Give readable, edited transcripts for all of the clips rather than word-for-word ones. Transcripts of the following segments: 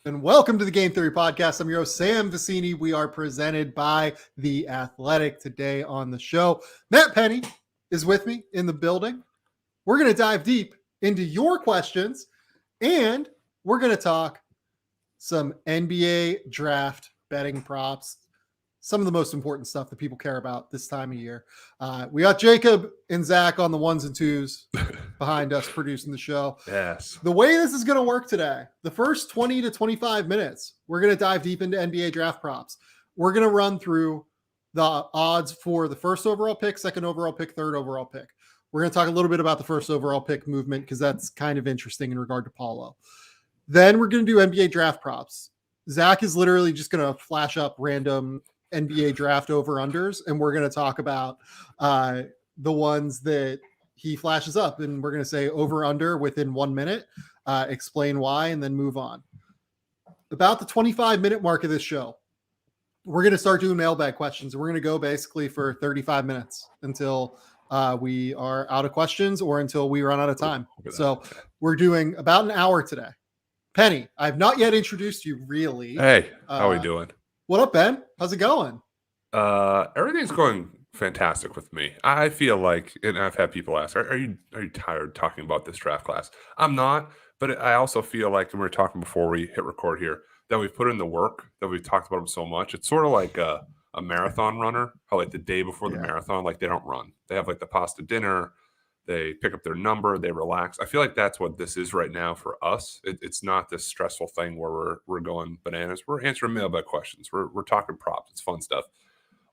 And welcome to the Game Theory Podcast. I'm your host, Sam Vecenie. We are presented by The Athletic. Today on the show, Matt Pennie is with me in the building. We're going to dive deep into your questions, and we're going to talk some NBA draft betting props, some of the most important stuff that people care about this time of year. We got Jacob and Zach on the ones and twos behind us producing the show. Yes. The way this is going to work today, the first 20 to 25 minutes, we're going to dive deep into NBA draft props. We're going to run through the odds for the first overall pick, second overall pick, third overall pick. We're going to talk a little bit about the first overall pick movement because that's kind of interesting in regard to Paulo. Then we're going to do NBA draft props. Zach is literally just going to flash up random NBA draft over-unders, and we're going to talk about the ones that he flashes up, and we're going to say over-under within 1 minute, explain why, and then move on. About the 25-minute mark of this show, we're going to start doing mailbag questions, and we're going to go basically for 35 minutes until we are out of questions or until we run out of time. So we're doing about an hour today. Pennie, I've not yet introduced you, really. Hey, how are we doing? What up, Ben? How's it going? Everything's going fantastic with me. I feel like, and I've had people ask, are you tired talking about this draft class? I'm not, but I also feel like, and we were talking before we hit record here, that we've put in the work, that we've talked about them so much. It's sort of like a marathon runner, how like the day before the marathon, like they don't run. They have like the pasta dinner, they pick up their number, they relax. I feel like that's what this is right now for us. It's not this stressful thing where we're going bananas. We're answering mailbag questions. We're talking props. It's fun stuff.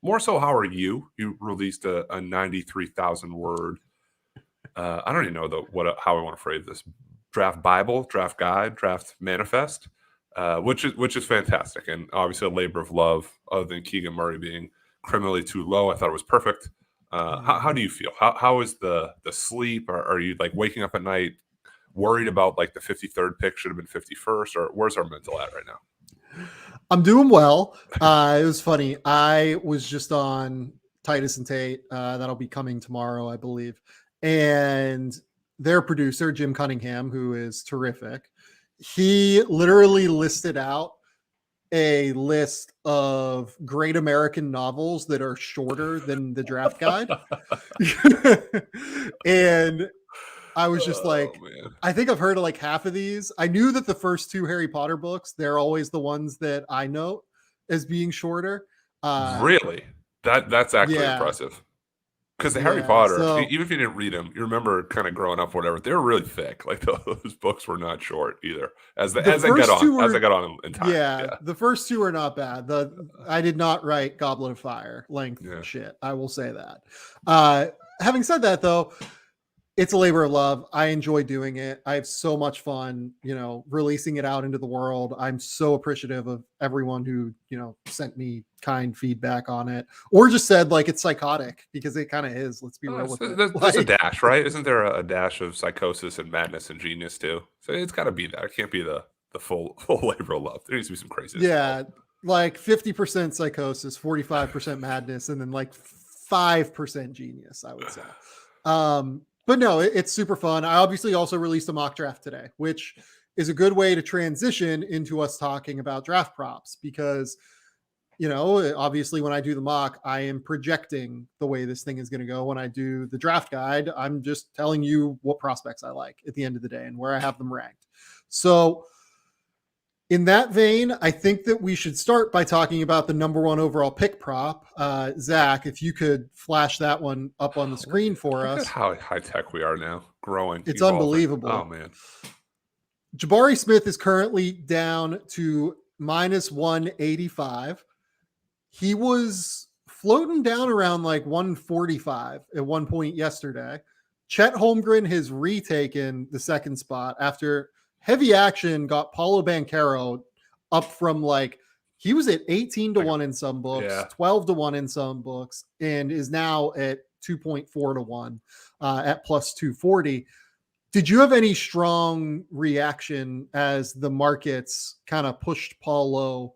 More so, how are you? You released a 93,000 word. I don't even know how I want to phrase this. Draft Bible, draft guide, draft manifest, which is fantastic, and obviously a labor of love. Other than Keegan Murray being criminally too low, I thought it was perfect. How do you feel? How is the sleep? Are you like waking up at night worried about like the 53rd pick should have been 51st, or where's our mental at right now? I'm doing well. It was funny. I was just on Titus and Tate. That'll be coming tomorrow, I believe. And their producer, Jim Cunningham, who is terrific, he literally listed out a list of great American novels that are shorter than the draft guide. And I was just man. I think I've heard of like half of these. I knew that the first two Harry Potter books, they're always the ones that I note as being shorter. Really? That's actually impressive. Because the Harry Potter, even if you didn't read them, you remember kind of growing up, whatever, they were really thick. Like those books were not short either. As I got on in time. Yeah, the first two are not bad. I did not write Goblet of Fire length shit. I will say that. Having said that, though, it's a labor of love. I enjoy doing it. I have so much fun, releasing it out into the world. I'm so appreciative of everyone who, sent me kind feedback on it or just said like it's psychotic, because it kind of is. Let's be real with it. There's a dash, right? Isn't there a dash of psychosis and madness and genius too? So it's got to be that. It can't be the full labor of love. There needs to be some craziness. Yeah, like 50% psychosis, 45% madness, and then like 5% genius, I would say. But no, it's super fun. I obviously also released a mock draft today, which is a good way to transition into us talking about draft props because, obviously when I do the mock, I am projecting the way this thing is going to go. When I do the draft guide, I'm just telling you what prospects I like at the end of the day and where I have them ranked. So in that vein, I think that we should start by talking about the number one overall pick prop. Zach, if you could flash that one up on the screen for us. Look at how high tech we are now, growing. It's unbelievable. Oh, man. Jabari Smith is currently down to minus 185. He was floating down around like 145 at one point yesterday. Chet Holmgren has retaken the second spot after heavy action got Paulo Banchero up from he was at 18 to 1 in some books, 12 to 1 in some books, and is now at 2.4 to 1 at plus 240. Did you have any strong reaction as the markets kind of pushed Paulo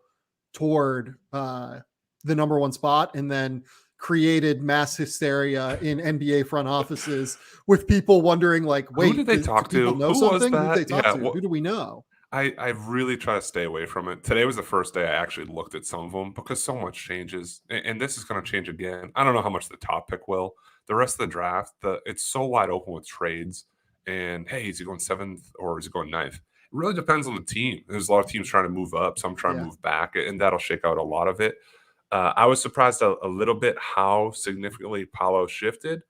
toward the number one spot and then created mass hysteria in NBA front offices with people wondering wait, who did they talk to? Know who something? was that? Who did they talk to? Who do we know? I really try to stay away from it. Today was the first day I actually looked at some of them because so much changes, and this is going to change again. I don't know how much the top pick will. The rest of the draft, it's so wide open with trades. And hey, is he going seventh or is he going ninth? It really depends on the team. There's a lot of teams trying to move up, some trying to move back, and that'll shake out a lot of it. I was surprised a little bit how significantly Paulo shifted.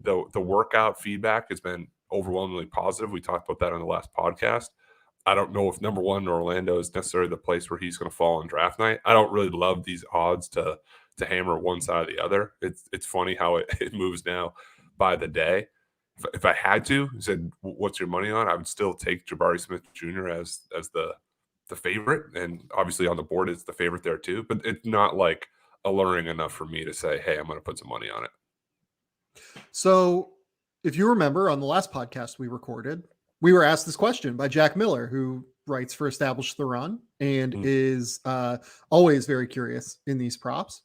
The workout feedback has been overwhelmingly positive. We talked about that on the last podcast. I don't know if number one Orlando is necessarily the place where he's going to fall on draft night. I don't really love these odds to hammer one side or the other. It's funny how it moves now by the day. If I had to, said what's your money on, I would still take Jabari Smith Jr. as the favorite, and obviously on the board it's the favorite there too. But it's not like alluring enough for me to say, hey, I'm going to put some money on it. So, if you remember on the last podcast we recorded, we were asked this question by Jack Miller, who writes for Establish the Run and is always very curious in these props.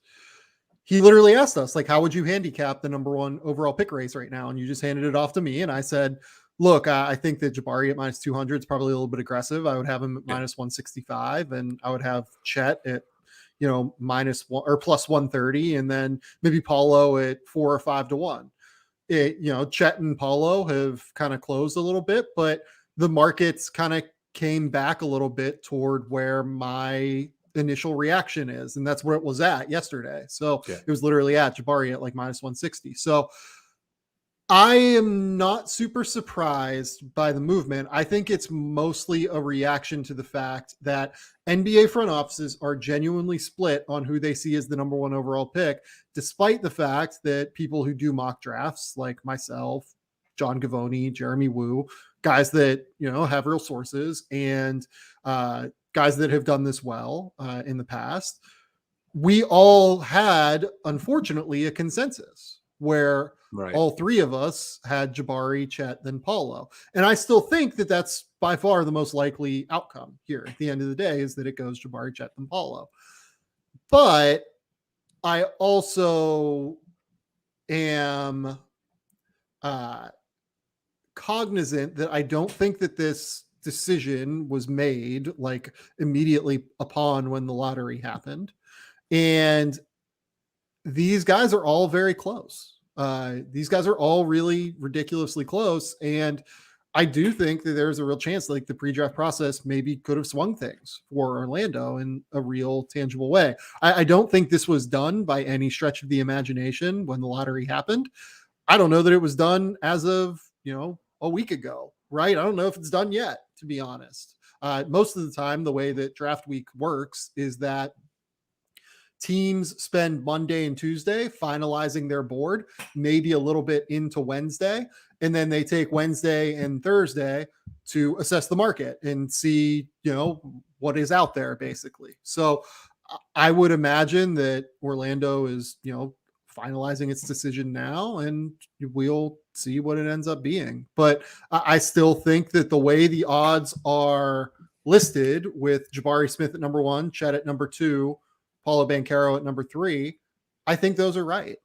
He literally asked us, like, how would you handicap the number one overall pick race right now? And you just handed it off to me. And I said, look, I think that Jabari at minus 200 is probably a little bit aggressive. I would have him at minus 165, and I would have Chet at, minus one or plus 130, and then maybe Paulo at 4 or 5 to 1. Chet and Paulo have kind of closed a little bit, but the markets kind of came back a little bit toward where my initial reaction is, and that's where it was at yesterday. So it was literally at Jabari at like minus 160. So I am not super surprised by the movement. I think it's mostly a reaction to the fact that NBA front offices are genuinely split on who they see as the number one overall pick, despite the fact that people who do mock drafts like myself, John Gavoni, Jeremy Wu, guys that, have real sources and guys that have done this well in the past, we all had, unfortunately, a consensus where all three of us had Jabari, Chet, then Paulo. And I still think that that's by far the most likely outcome here at the end of the day, is that it goes Jabari, Chet, then Paulo. But I also am cognizant that I don't think that this decision was made like immediately upon when the lottery happened. And these guys are all very close. These guys are all really ridiculously close. And I do think that there's a real chance like the pre-draft process maybe could have swung things for Orlando in a real tangible way. I don't think this was done by any stretch of the imagination when the lottery happened. I don't know that it was done as of, a week ago, right? I don't know if it's done yet, to be honest. Most of the time, the way that draft week works is that teams spend Monday and Tuesday finalizing their board, maybe a little bit into Wednesday, and then they take Wednesday and Thursday to assess the market and see, what is out there, basically. So I would imagine that Orlando is, finalizing its decision now, and we'll see what it ends up being. But I still think that the way the odds are listed, with Jabari Smith at number 1, Chet at number 2, Paulo Banchero at number 3, I think those are right.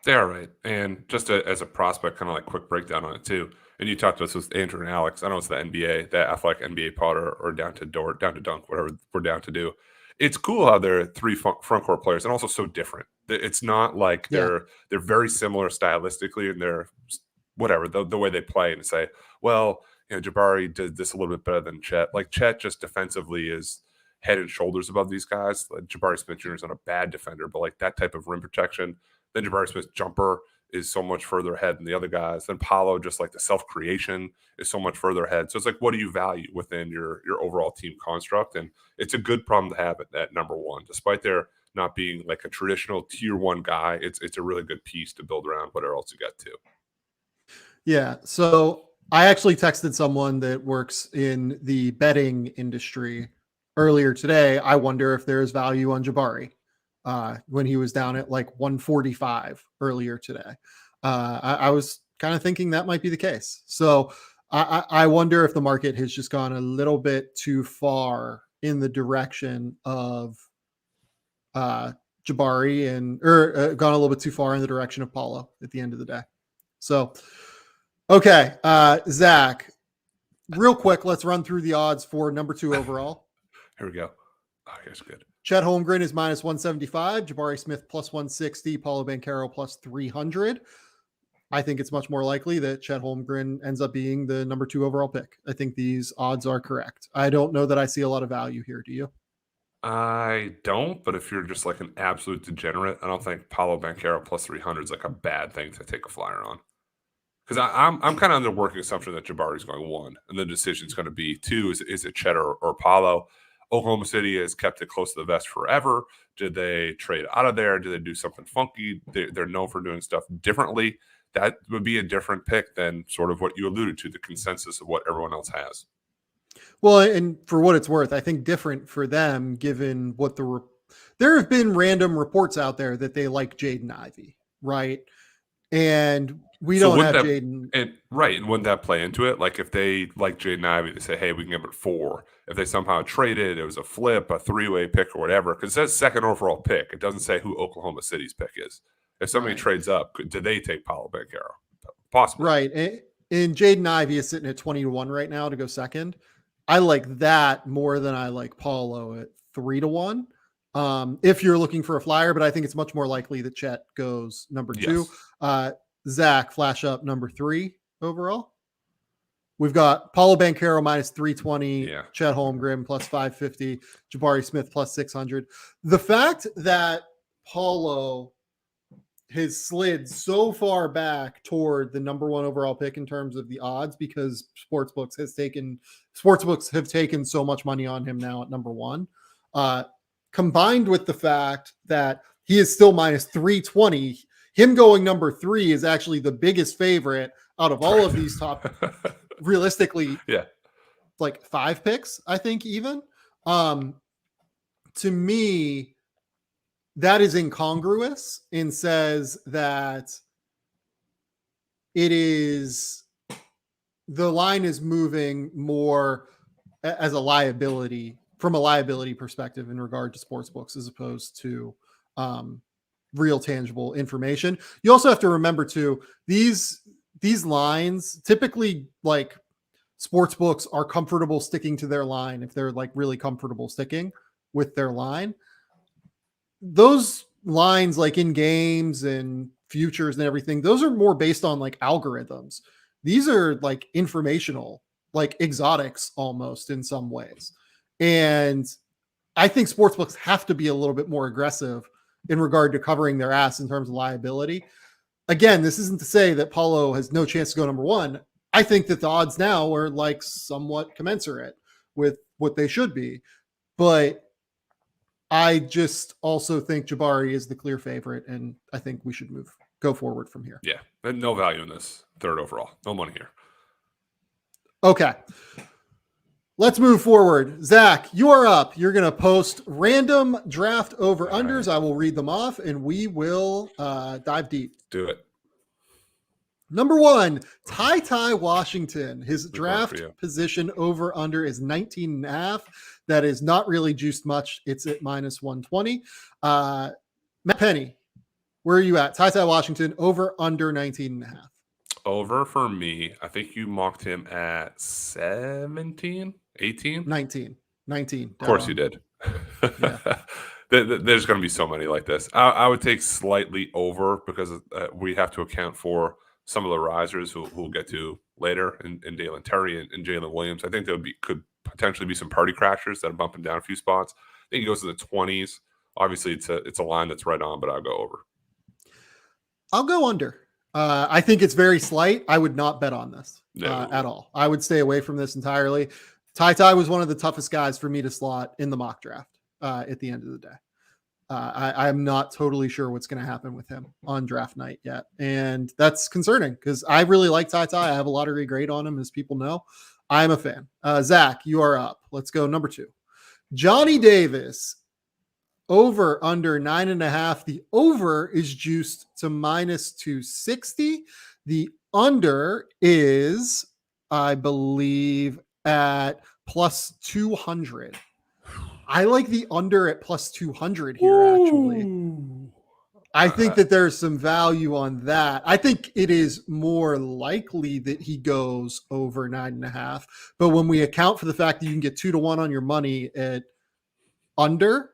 They are right. And just as a prospect, kind of like quick breakdown on it too. And you talked to us with Andrew and Alex. I know it's the NBA, the athletic NBA pod, or down to dunk, whatever we're down to do. It's cool how they're three front court players and also so different. It's not like they're very similar stylistically, and they're whatever the way they play, and say, well, Jabari did this a little bit better than Chet. Like Chet just defensively is head and shoulders above these guys. Like Jabari Smith Jr. is not a bad defender, but like that type of rim protection. Then Jabari Smith's jumper is so much further ahead than the other guys. Then Paulo, just like the self-creation, is so much further ahead. So it's like, what do you value within your overall team construct? And it's a good problem to have at number 1, despite there not being like a traditional tier 1 guy. It's a really good piece to build around whatever else you get to. Yeah. So I actually texted someone that works in the betting industry earlier today. I wonder if there's value on Jabari when he was down at like 145 earlier today. I was kind of thinking that might be the case. So I wonder if the market has just gone a little bit too far in the direction of Jabari or gone a little bit too far in the direction of Paulo at the end of the day. So, okay. Zach, real quick, let's run through the odds for number 2 overall. Here we go. Oh, here's good. Chet Holmgren is minus 175, Jabari Smith plus 160, Paulo Banchero plus 300. I think it's much more likely that Chet Holmgren ends up being the number 2 overall pick. I think these odds are correct. I don't know that I see a lot of value here. Do you? I don't, but if you're just like an absolute degenerate, I don't think Paulo Banchero plus 300 is like a bad thing to take a flyer on. Because I'm kind of under the working assumption that Jabari's going 1, and the decision's going to be 2. Is it Chet or Paulo? Oklahoma City has kept it close to the vest forever. Did they trade out of there? Did they do something funky? They're known for doing stuff differently. That would be a different pick than sort of what you alluded to, the consensus of what everyone else has. Well, and for what it's worth, I think different for them, given what there have been random reports out there that they like Jaden Ivey, right? And we don't have Jaden. And wouldn't that play into it? Like if they like Jaden Ivey, they say, hey, we can give it 4. If they somehow traded, it was a flip, a 3-way pick or whatever, because it says 2nd overall pick. It doesn't say who Oklahoma City's pick is. If somebody trades up, do they take Paulo Banchero? Possibly. Right. And Jaden Ivey is sitting at 20-1 right now to go 2nd. I like that more than I like Paulo at 3-1. If you're looking for a flyer, but I think it's much more likely that Chet goes number 2. Yes. Zach, flash up number 3 overall. We've got Paulo Banchero minus 320, Chet Holmgren plus 550, Jabari Smith plus 600. The fact that Paulo has slid so far back toward the number 1 overall pick in terms of the odds, because sportsbooks have taken so much money on him now at number 1, combined with the fact that he is still minus 320. Him going number 3 is actually the biggest favorite out of all of these top, realistically, like 5 picks, I think, even. To me, that is incongruous and says that the line is moving more as a liability, from a liability perspective in regard to sportsbooks, as opposed to real tangible information. You also have to remember too, these lines typically, like, sportsbooks are comfortable sticking to their line if they're like really comfortable sticking with their line. Those lines, like in games and futures and everything, those are more based on like algorithms. These are like informational, like exotics almost in some ways. And I think sportsbooks have to be a little bit more aggressive in regard to covering their ass in terms of liability. Again, this isn't to say that Paulo has no chance to go number 1. I think that the odds now are like somewhat commensurate with what they should be. But I just also think Jabari is the clear favorite, and I think we should go forward from here. Yeah, no value in this 3rd overall. No money here. Okay. Let's move forward. Zach, you are up. You're going to post random draft over-unders. I will read them off, and we will dive deep. Do it. Number 1, Ty Washington. His draft position over-under is 19.5. That is not really juiced much. It's at minus 120. Matt Pennie, where are you at? Ty Washington, over-under 19.5. Over for me. I think you mocked him at 17, 18? 19. Of course you did. Yeah. There's going to be so many like this. I would take slightly over, because we have to account for some of the risers who we'll get to later, in Dalen Terry and Jalen Williams. I think there could potentially be some party crashers that are bumping down a few spots. I think he goes to the 20s. Obviously, it's a line that's right on, but I'll go over. I'll go under. I think it's very slight. I would not bet on this at all. I would stay away from this entirely. Ty was one of the toughest guys for me to slot in the mock draft at the end of the day. I'm not totally sure what's going to happen with him on draft night yet. And that's concerning, because I really like Ty. I have a lottery grade on him, as people know. I'm a fan. Zach, you are up. Let's go number 2. Johnny Davis, over under 9.5. The over is juiced to minus 260. The under is, I believe, at plus 200. I like the under at plus 200 here, actually. I think that there's some value on that. I think it is more likely that he goes over 9.5. But when we account for the fact that you can get 2-1 on your money at under,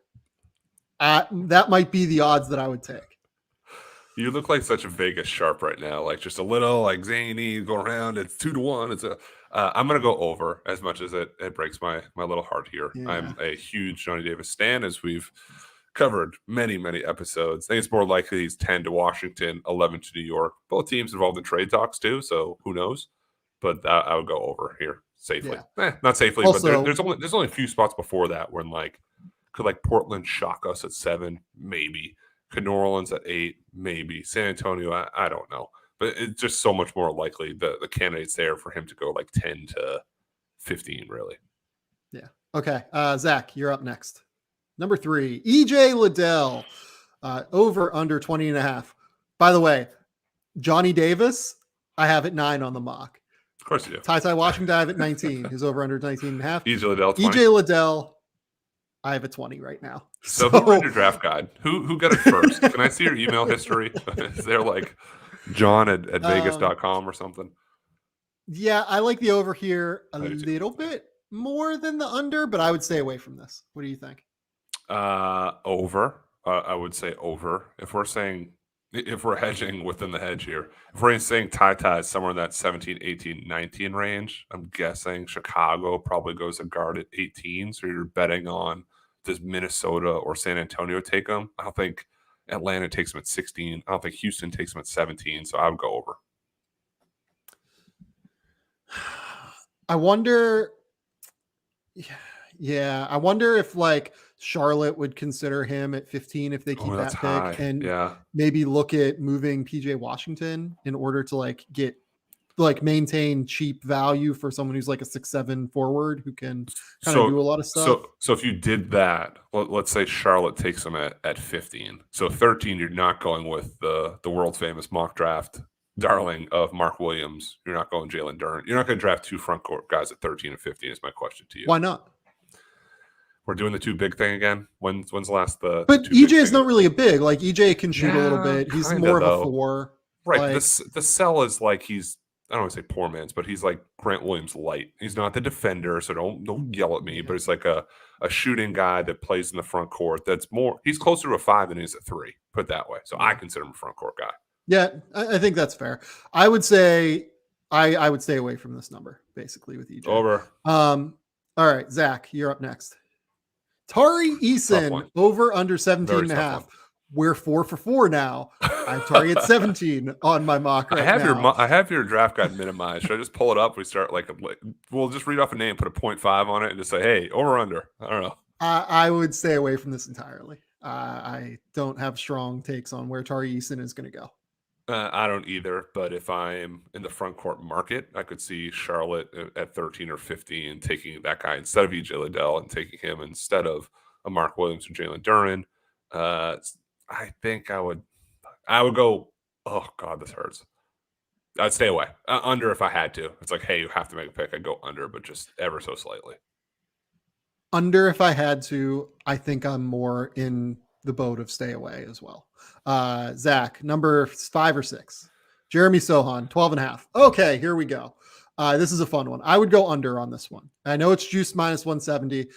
that might be the odds that I would take. You look like such a Vegas sharp right now, like just a little like zany, go around. It's 2-1. I'm gonna go over as much as it breaks my little heart here. Yeah. I'm a huge Johnny Davis stan, as we've covered many episodes. I think it's more likely he's 10 to Washington, 11 to New York. Both teams involved in trade talks too, so who knows? But I would go over here safely. Not safely, Also, but there's only a few spots before that when could Portland shock us at 7, maybe. Could New Orleans at 8, maybe. San Antonio, I don't know. But it's just so much more likely the candidates there for him to go 10 to 15, really. Yeah. Okay. Zach, you're up next. Number 3, EJ Liddell, over under 20.5. By the way, Johnny Davis, I have at 9 on the mock. Of course you do. Ty Washington, I have at 19. He's over under 19.5. EJ Liddell, 20. EJ Liddell, I have a 20 right now. So who read your draft guide? Who got it first? Can I see your email history? Is there John at Vegas.com or something? Yeah, I like the over here a little bit more than the under, but I would stay away from this. What do you think? Over. I would say over. If we're hedging within the hedge here, if we're saying Ty is somewhere in that 17, 18, 19 range, I'm guessing Chicago probably goes a guard at 18. So you're betting on, does Minnesota or San Antonio take him? I don't think Atlanta takes him at 16. I don't think Houston takes him at 17. So I would go over. I wonder. Yeah, I wonder if Charlotte would consider him at 15 if they keep that pick high. And maybe look at moving PJ Washington in order to get maintain cheap value for someone who's a 6'7" forward who can kind of do a lot of stuff. So if you did that, let's say Charlotte takes him at 15. So 13, you're not going with the world famous mock draft darling of Mark Williams. You're not going Jalen Duren. You're not going to draft 2 front court guys at 13 and 15 is my question to you. Why not? We're doing the 2 big thing again. When's the last But EJ is not really a big. EJ can shoot a little bit. He's more of a 4. Right. The sell is he's, I don't want to say poor man's, but he's Grant Williams light. He's not the defender, so don't yell at me. But it's a shooting guy that plays in the front court. He's closer to a 5 than he is a 3. Put it that way. So I consider him a front court guy. Yeah, I think that's fair. I would say I would stay away from this number basically with EJ. Over. All right, Zach, you're up next. Tari Eason, over under 17.5. We're 4 for 4 now. I have Tari at 17 on my mock right now. I have your draft guide minimized. Should I just pull it up? We start we'll just read off a name, put a 0.5 on it, and just say, hey, over under. I don't know. I would stay away from this entirely. I don't have strong takes on where Tari Eason is going to go. I don't either, but if I'm in the front court market, I could see Charlotte at 13 or 15 taking that guy instead of EJ Liddell and taking him instead of a Mark Williams or Jalen Duren. I think I would go, oh God, this hurts. I'd stay away. Under if I had to. It's hey, you have to make a pick. I'd go under, but just ever so slightly. Under if I had to. I think I'm more in the boat of stay away as well. Zach, number 5 or 6. Jeremy Sohan, 12.5. Okay, here we go. This is a fun one. I would go under on this one. I know it's juiced minus 170.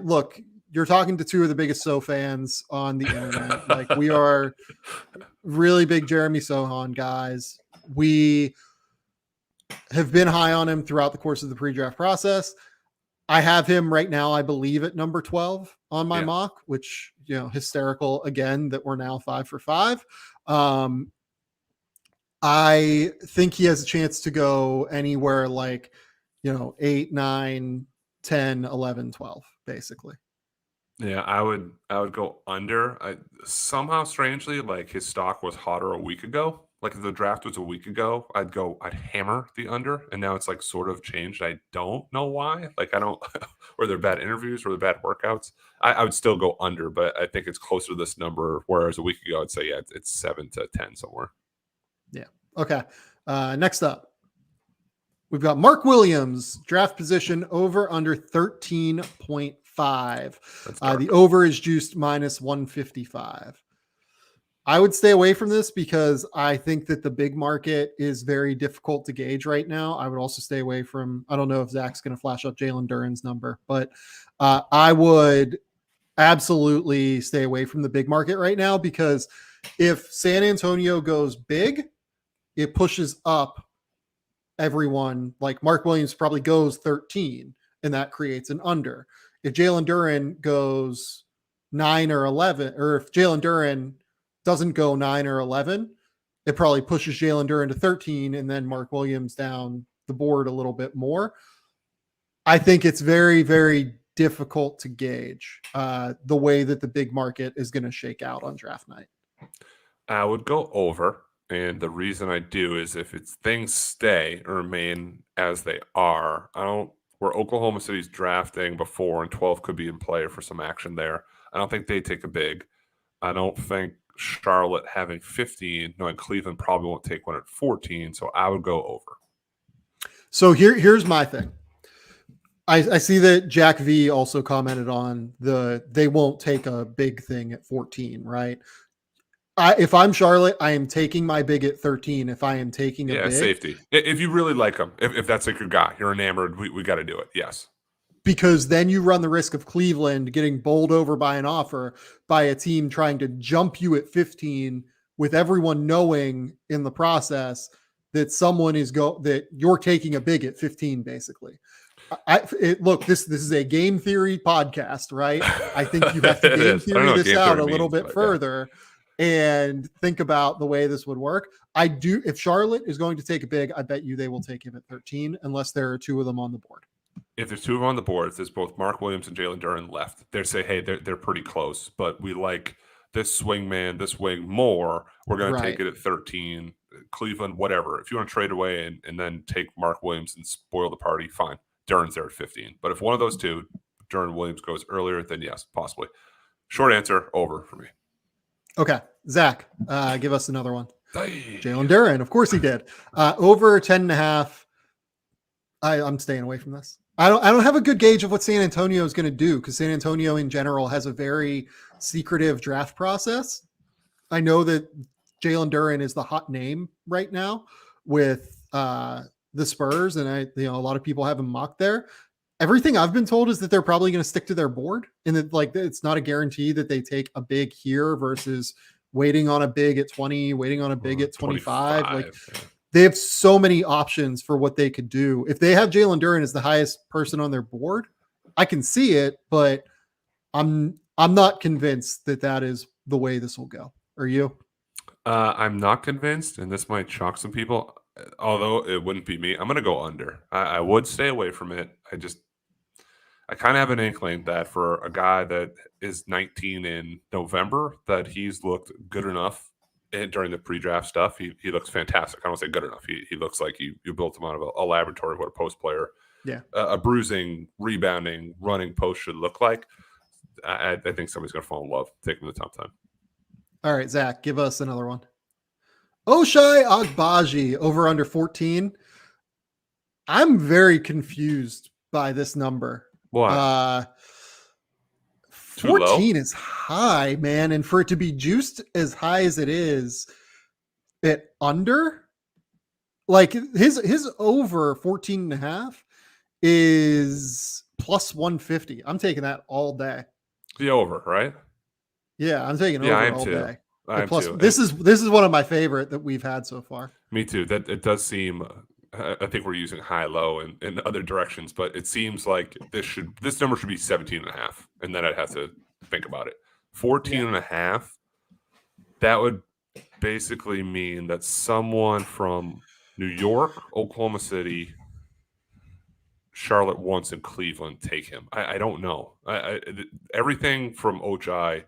Look, you're talking to 2 of the biggest So fans on the internet. We are really big Jeremy Sohan guys. We have been high on him throughout the course of the pre-draft process. I have him right now, I believe, at number 12 on my mock, which, hysterical again that we're now 5 for 5. I think he has a chance to go anywhere 8, 9, 10, 11, 12, basically. Yeah, I would go under. Somehow strangely, his stock was hotter a week ago. If the draft was a week ago, I'd hammer the under, and now it's sort of changed. I don't know why. I don't, were there bad interviews, were there bad workouts? I would still go under, but I think it's closer to this number. Whereas a week ago, I'd say, it's 7 to 10 somewhere. Yeah. Okay. Next up, we've got Mark Williams, draft position over under 13.5. The over is juiced minus 155. I would stay away from this because I think that the big market is very difficult to gauge right now. I would also stay away from, I don't know if Zach's going to flash up Jalen Duren's number, but I would absolutely stay away from the big market right now, because if San Antonio goes big, it pushes up everyone. Like Mark Williams probably goes 13, and that creates an under. If Jalen Duren goes 9 or 11, or if Jalen Duren doesn't go 9 or 11, it probably pushes Jalen Duren to 13 and then Mark Williams down the board a little bit more. I think it's very, very difficult to gauge the way that the big market is going to shake out on draft night. I would go over. And the reason I do is if it's things stay or remain as they are, where Oklahoma City's drafting before and 12 could be in play for some action there. I don't think they take a big. I don't think Charlotte having 15, knowing Cleveland probably won't take one at 14, so I would go over. So here's my thing. I see that Jack V also commented on they won't take a big thing at 14, right? If I'm Charlotte, I am taking my big at 13. If I am taking a big, safety. If you really like him, if that's like your guy, you're enamored, we got to do it. Yes. Because then you run the risk of Cleveland getting bowled over by an offer by a team trying to jump you at 15, with everyone knowing in the process that someone that you're taking a big at 15, basically. Look, this is a game theory podcast, right? I think you have to game theory this out a little bit further and think about the way this would work. If Charlotte is going to take a big, I bet you they will take him at 13, unless there are two of them on the board. If there's two of them on the board, there's both Mark Williams and Jalen Duren left. They say, hey, they're pretty close, but we like this swingman, this wing more. We're going to take it at 13. Cleveland, whatever. If you want to trade away and then take Mark Williams and spoil the party, fine. Duren's there at 15. But if one of those two, Duren Williams, goes earlier, then yes, possibly. Short answer, over for me. Okay. Zach, give us another one. Jalen Duren, of course he did. Over 10.5. I'm staying away from this. I don't have a good gauge of what San Antonio is going to do, because San Antonio in general has a very secretive draft process. I know that Jalen Duren is the hot name right now with the Spurs, and a lot of people have him mocked there. Everything I've been told is that they're probably going to stick to their board, and that it's not a guarantee that they take a big here versus waiting on a big at 20, waiting on a big at 25. They have so many options for what they could do. If they have Jalen Duren as the highest person on their board, I can see it, but I'm not convinced that is the way this will go. Are you? I'm not convinced, and this might shock some people, although it wouldn't be me. I'm going to go under. I would stay away from it. I kind of have an inkling that for a guy that is 19 in November, that he's looked good enough during the pre-draft stuff. He looks fantastic. I don't say good enough. He looks like you built him out of a laboratory of what a post player, a bruising, rebounding, running post should look like. I think somebody's going to fall in love taking the top time. All right, Zach, give us another one. Ochai Agbaji, over under 14. I'm very confused by this number. Why? 14 is high, man. And for it to be juiced as high as it is at under, like his over 14.5 is plus 150. I'm taking that all day. The over, right? Yeah, I'm taking over all day. Plus, this is one of my favorite that we've had so far. Me too. That it does seem. I think we're using high, low, in other directions, but it seems like this number should be 17.5, and then I'd have to think about it. 14.5. That would basically mean that someone from New York, Oklahoma City, Charlotte once, and Cleveland take him. I don't know. Everything from Ochai,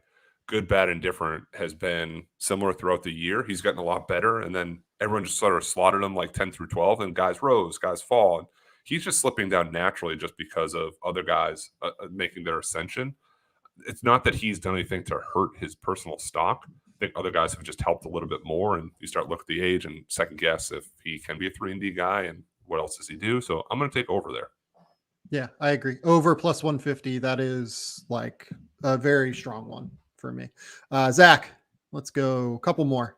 good, bad, and different, has been similar throughout the year. He's gotten a lot better, and then everyone just sort of slotted him like 10 through 12, and guys rose, guys fall. And he's just slipping down naturally just because of other guys making their ascension. It's not that he's done anything to hurt his personal stock. I think other guys have just helped a little bit more, and you start looking at the age and second guess if he can be a 3-and-D guy and what else does he do. So I'm going to take over there. Yeah, I agree. Over plus 150. That is like a very strong one for me. Zach, Let's go a couple more.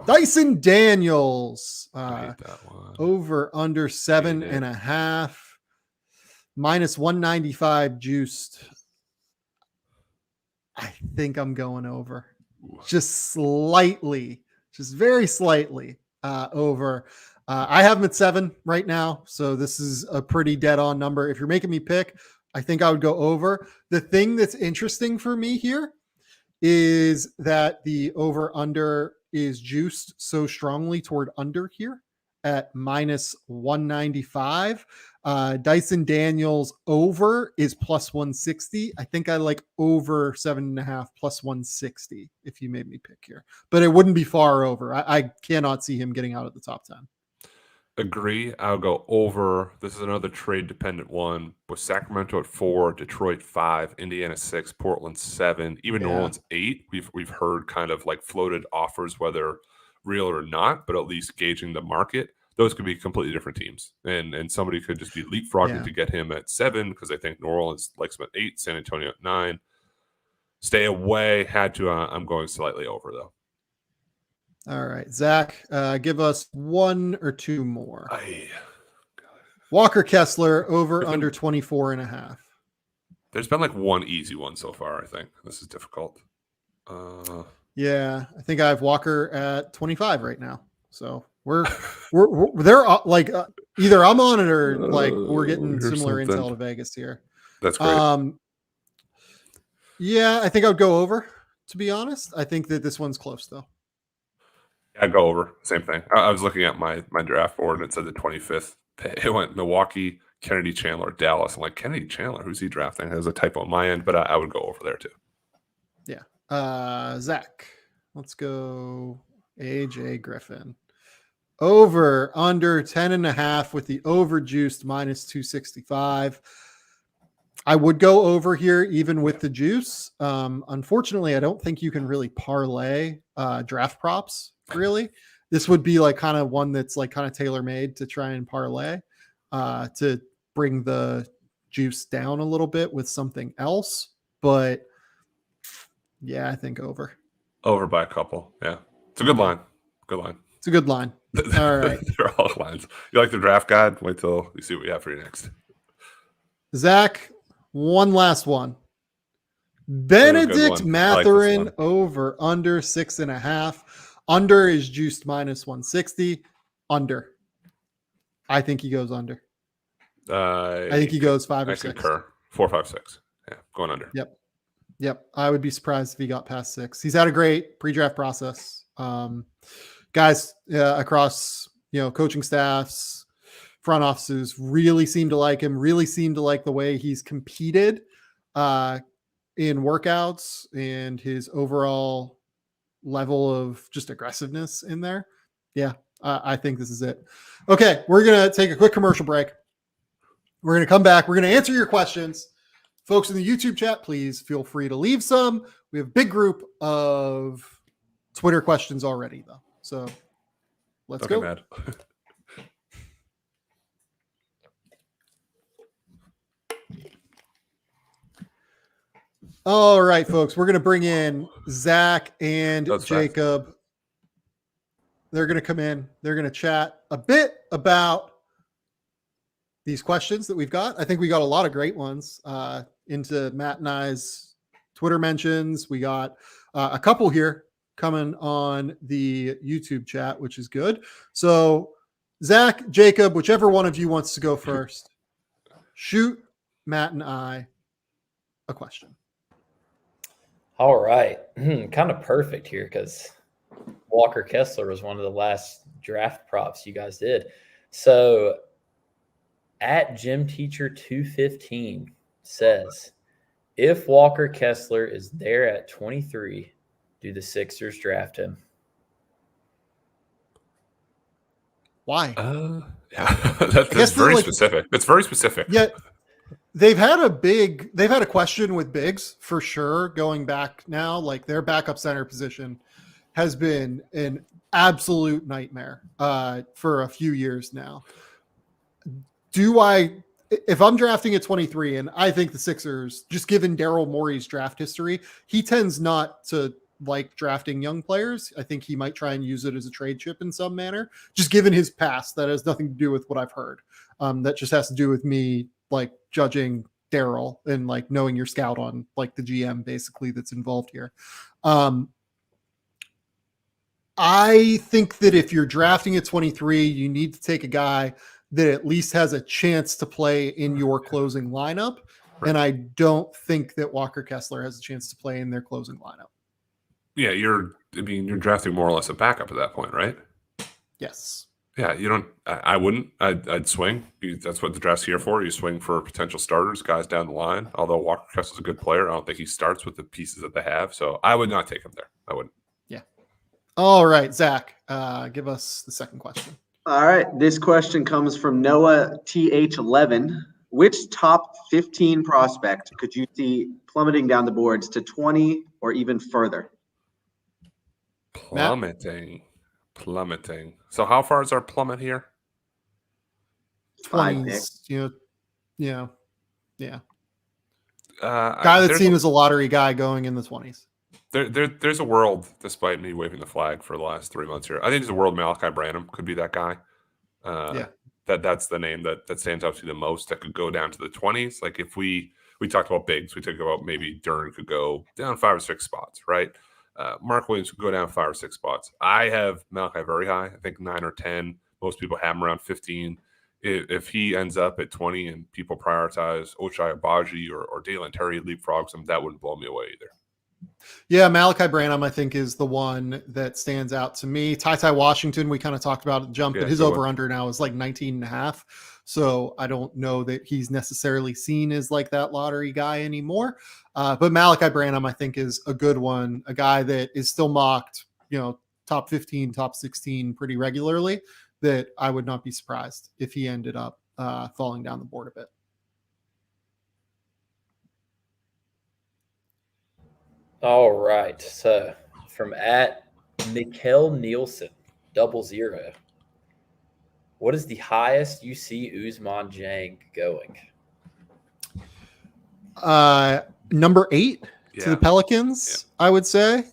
Dyson Daniels. I hate that one. Over under 7.5. Minus 195 juiced. I think I'm going over. Just slightly, just very slightly over. I have him at 7 right now, so this is a pretty dead on number. If you're making me pick, I think I would go over. The thing that's interesting for me here is that the over under is juiced so strongly toward under here at minus 195. Dyson Daniels over is plus 160. I think I like over 7.5 plus 160 if you made me pick here, but it wouldn't be far over. I cannot see him getting out of the top 10. Agree. I'll go over. This is another trade dependent one with Sacramento at 4, Detroit 5, Indiana 6, Portland 7, even New Orleans 8. We've heard kind of like floated offers, whether real or not, but at least gauging the market. Those could be completely different teams, and somebody could just be leapfrogging to get him at 7 because I think New Orleans likes him at 8, San Antonio at 9. Stay away. Had to. I'm going slightly over though. All right, Zach, give us one or two more. Walker Kessler over under 24.5. There's been like one easy one so far. I think this is difficult. Yeah, I think I have Walker at 25 right now. So we're they're like either I'm on it or like we're getting similar intel to Vegas here. That's great. Yeah, I think I would go over. To be honest, I think that this one's close though. I'd go over. Same thing. I was looking at my draft board and it said the 25th. It went Milwaukee, Kennedy Chandler, Dallas. I'm like, Kennedy Chandler, who's he drafting? There's a typo on my end, but I would go over there too. Yeah. Zach, let's go AJ Griffin. Over under 10.5 with the over juiced minus 265. I would go over here even with the juice. Unfortunately, I don't think you can really parlay draft props. Really, this would be like kind of one that's like kind of tailor made to try and parlay to bring the juice down a little bit with something else. But yeah, I think over by a couple. Yeah, it's a good line. Good line. It's a good line. All right, they're all lines. You like the draft guide? Wait till you see what we have for you next. Zach, one last one. Benedict Mathurin over under 6.5. Under is juiced minus 160. Under. I think he goes under. I think he goes 5 or 6. I concur. 4, 5, 6. Yeah, going under. Yep. I would be surprised if he got past 6. He's had a great pre-draft process. Guys across coaching staffs, front offices really seem to like him. Really seem to like the way he's competed in workouts and his overall level of just aggressiveness in there. Yeah, I think this is it. Okay, we're going to take a quick commercial break. We're going to come back. We're going to answer your questions. Folks in the YouTube chat, please feel free to leave some. We have a big group of Twitter questions already, though. So let's go. Mad. All right, folks, we're going to bring in Zach and Jacob. Fast. They're going to come in. They're going to chat a bit about these questions that we've got. I think we got a lot of great ones into Matt and I's Twitter mentions. We got a couple here coming on the YouTube chat, which is good. So Zach, Jacob, whichever one of you wants to go first, shoot Matt and I a question. All right. Kind of perfect here because Walker Kessler was one of the last draft props you guys did. So at Gym Teacher 215 says, if Walker Kessler is there at 23, do the Sixers draft him? Why? Yeah, that's very specific. That's very specific. Yeah. They've had a question with bigs for sure going back now. Like their backup center position has been an absolute nightmare for a few years now. If I'm drafting at 23, and I think the Sixers, just given Daryl Morey's draft history, he tends not to like drafting young players. I think he might try and use it as a trade chip in some manner, just given his past. That has nothing to do with what I've heard. That just has to do with me like judging Daryl and like knowing your scout on like the GM basically that's involved here. I think that if you're drafting at 23, you need to take a guy that at least has a chance to play in your closing lineup. Right. And I don't think that Walker Kessler has a chance to play in their closing lineup. Yeah, you're drafting more or less a backup at that point, right? Yes. Yeah, you don't. I wouldn't. I'd swing. That's what the draft's here for. You swing for potential starters, guys down the line. Although Walker Kessler's a good player, I don't think he starts with the pieces that they have. So I would not take him there. I wouldn't. Yeah. All right, Zach, give us the second question. All right. This question comes from Noah TH11. Which top 15 prospect could you see plummeting down the boards to 20 or even further? Plummeting. So how far is our plummet here? 20s, yeah. Guy that's seen as a lottery guy going in the 20s. There's a world, despite me waving the flag for the last 3 months here. I think there's a world Malachi Branham could be that guy. That's the name that stands out to you the most that could go down to the 20s. Like if we talked about bigs, we talked about maybe Dern could go down 5 or 6 spots, right? Mark Williams could go down 5 or 6 spots. I have Malachi very high. I think 9 or 10. Most people have him around 15. If he ends up at 20 and people prioritize Ochai Abaji or Dalen Terry leapfrogs him, that wouldn't blow me away either. Yeah, Malachi Branham, I think, is the one that stands out to me. Ty Washington, we kind of talked about at the jump, but his over-under now is like 19.5. So I don't know that he's necessarily seen as like that lottery guy anymore. But Malachi Branham, I think, is a good one, a guy that is still mocked, top 15, top 16 pretty regularly, that I would not be surprised if he ended up falling down the board a bit. All right. So from at Mikkel Nielsen, 00. What is the highest you see Ousmane Dieng going? Number 8 to the Pelicans, I would say.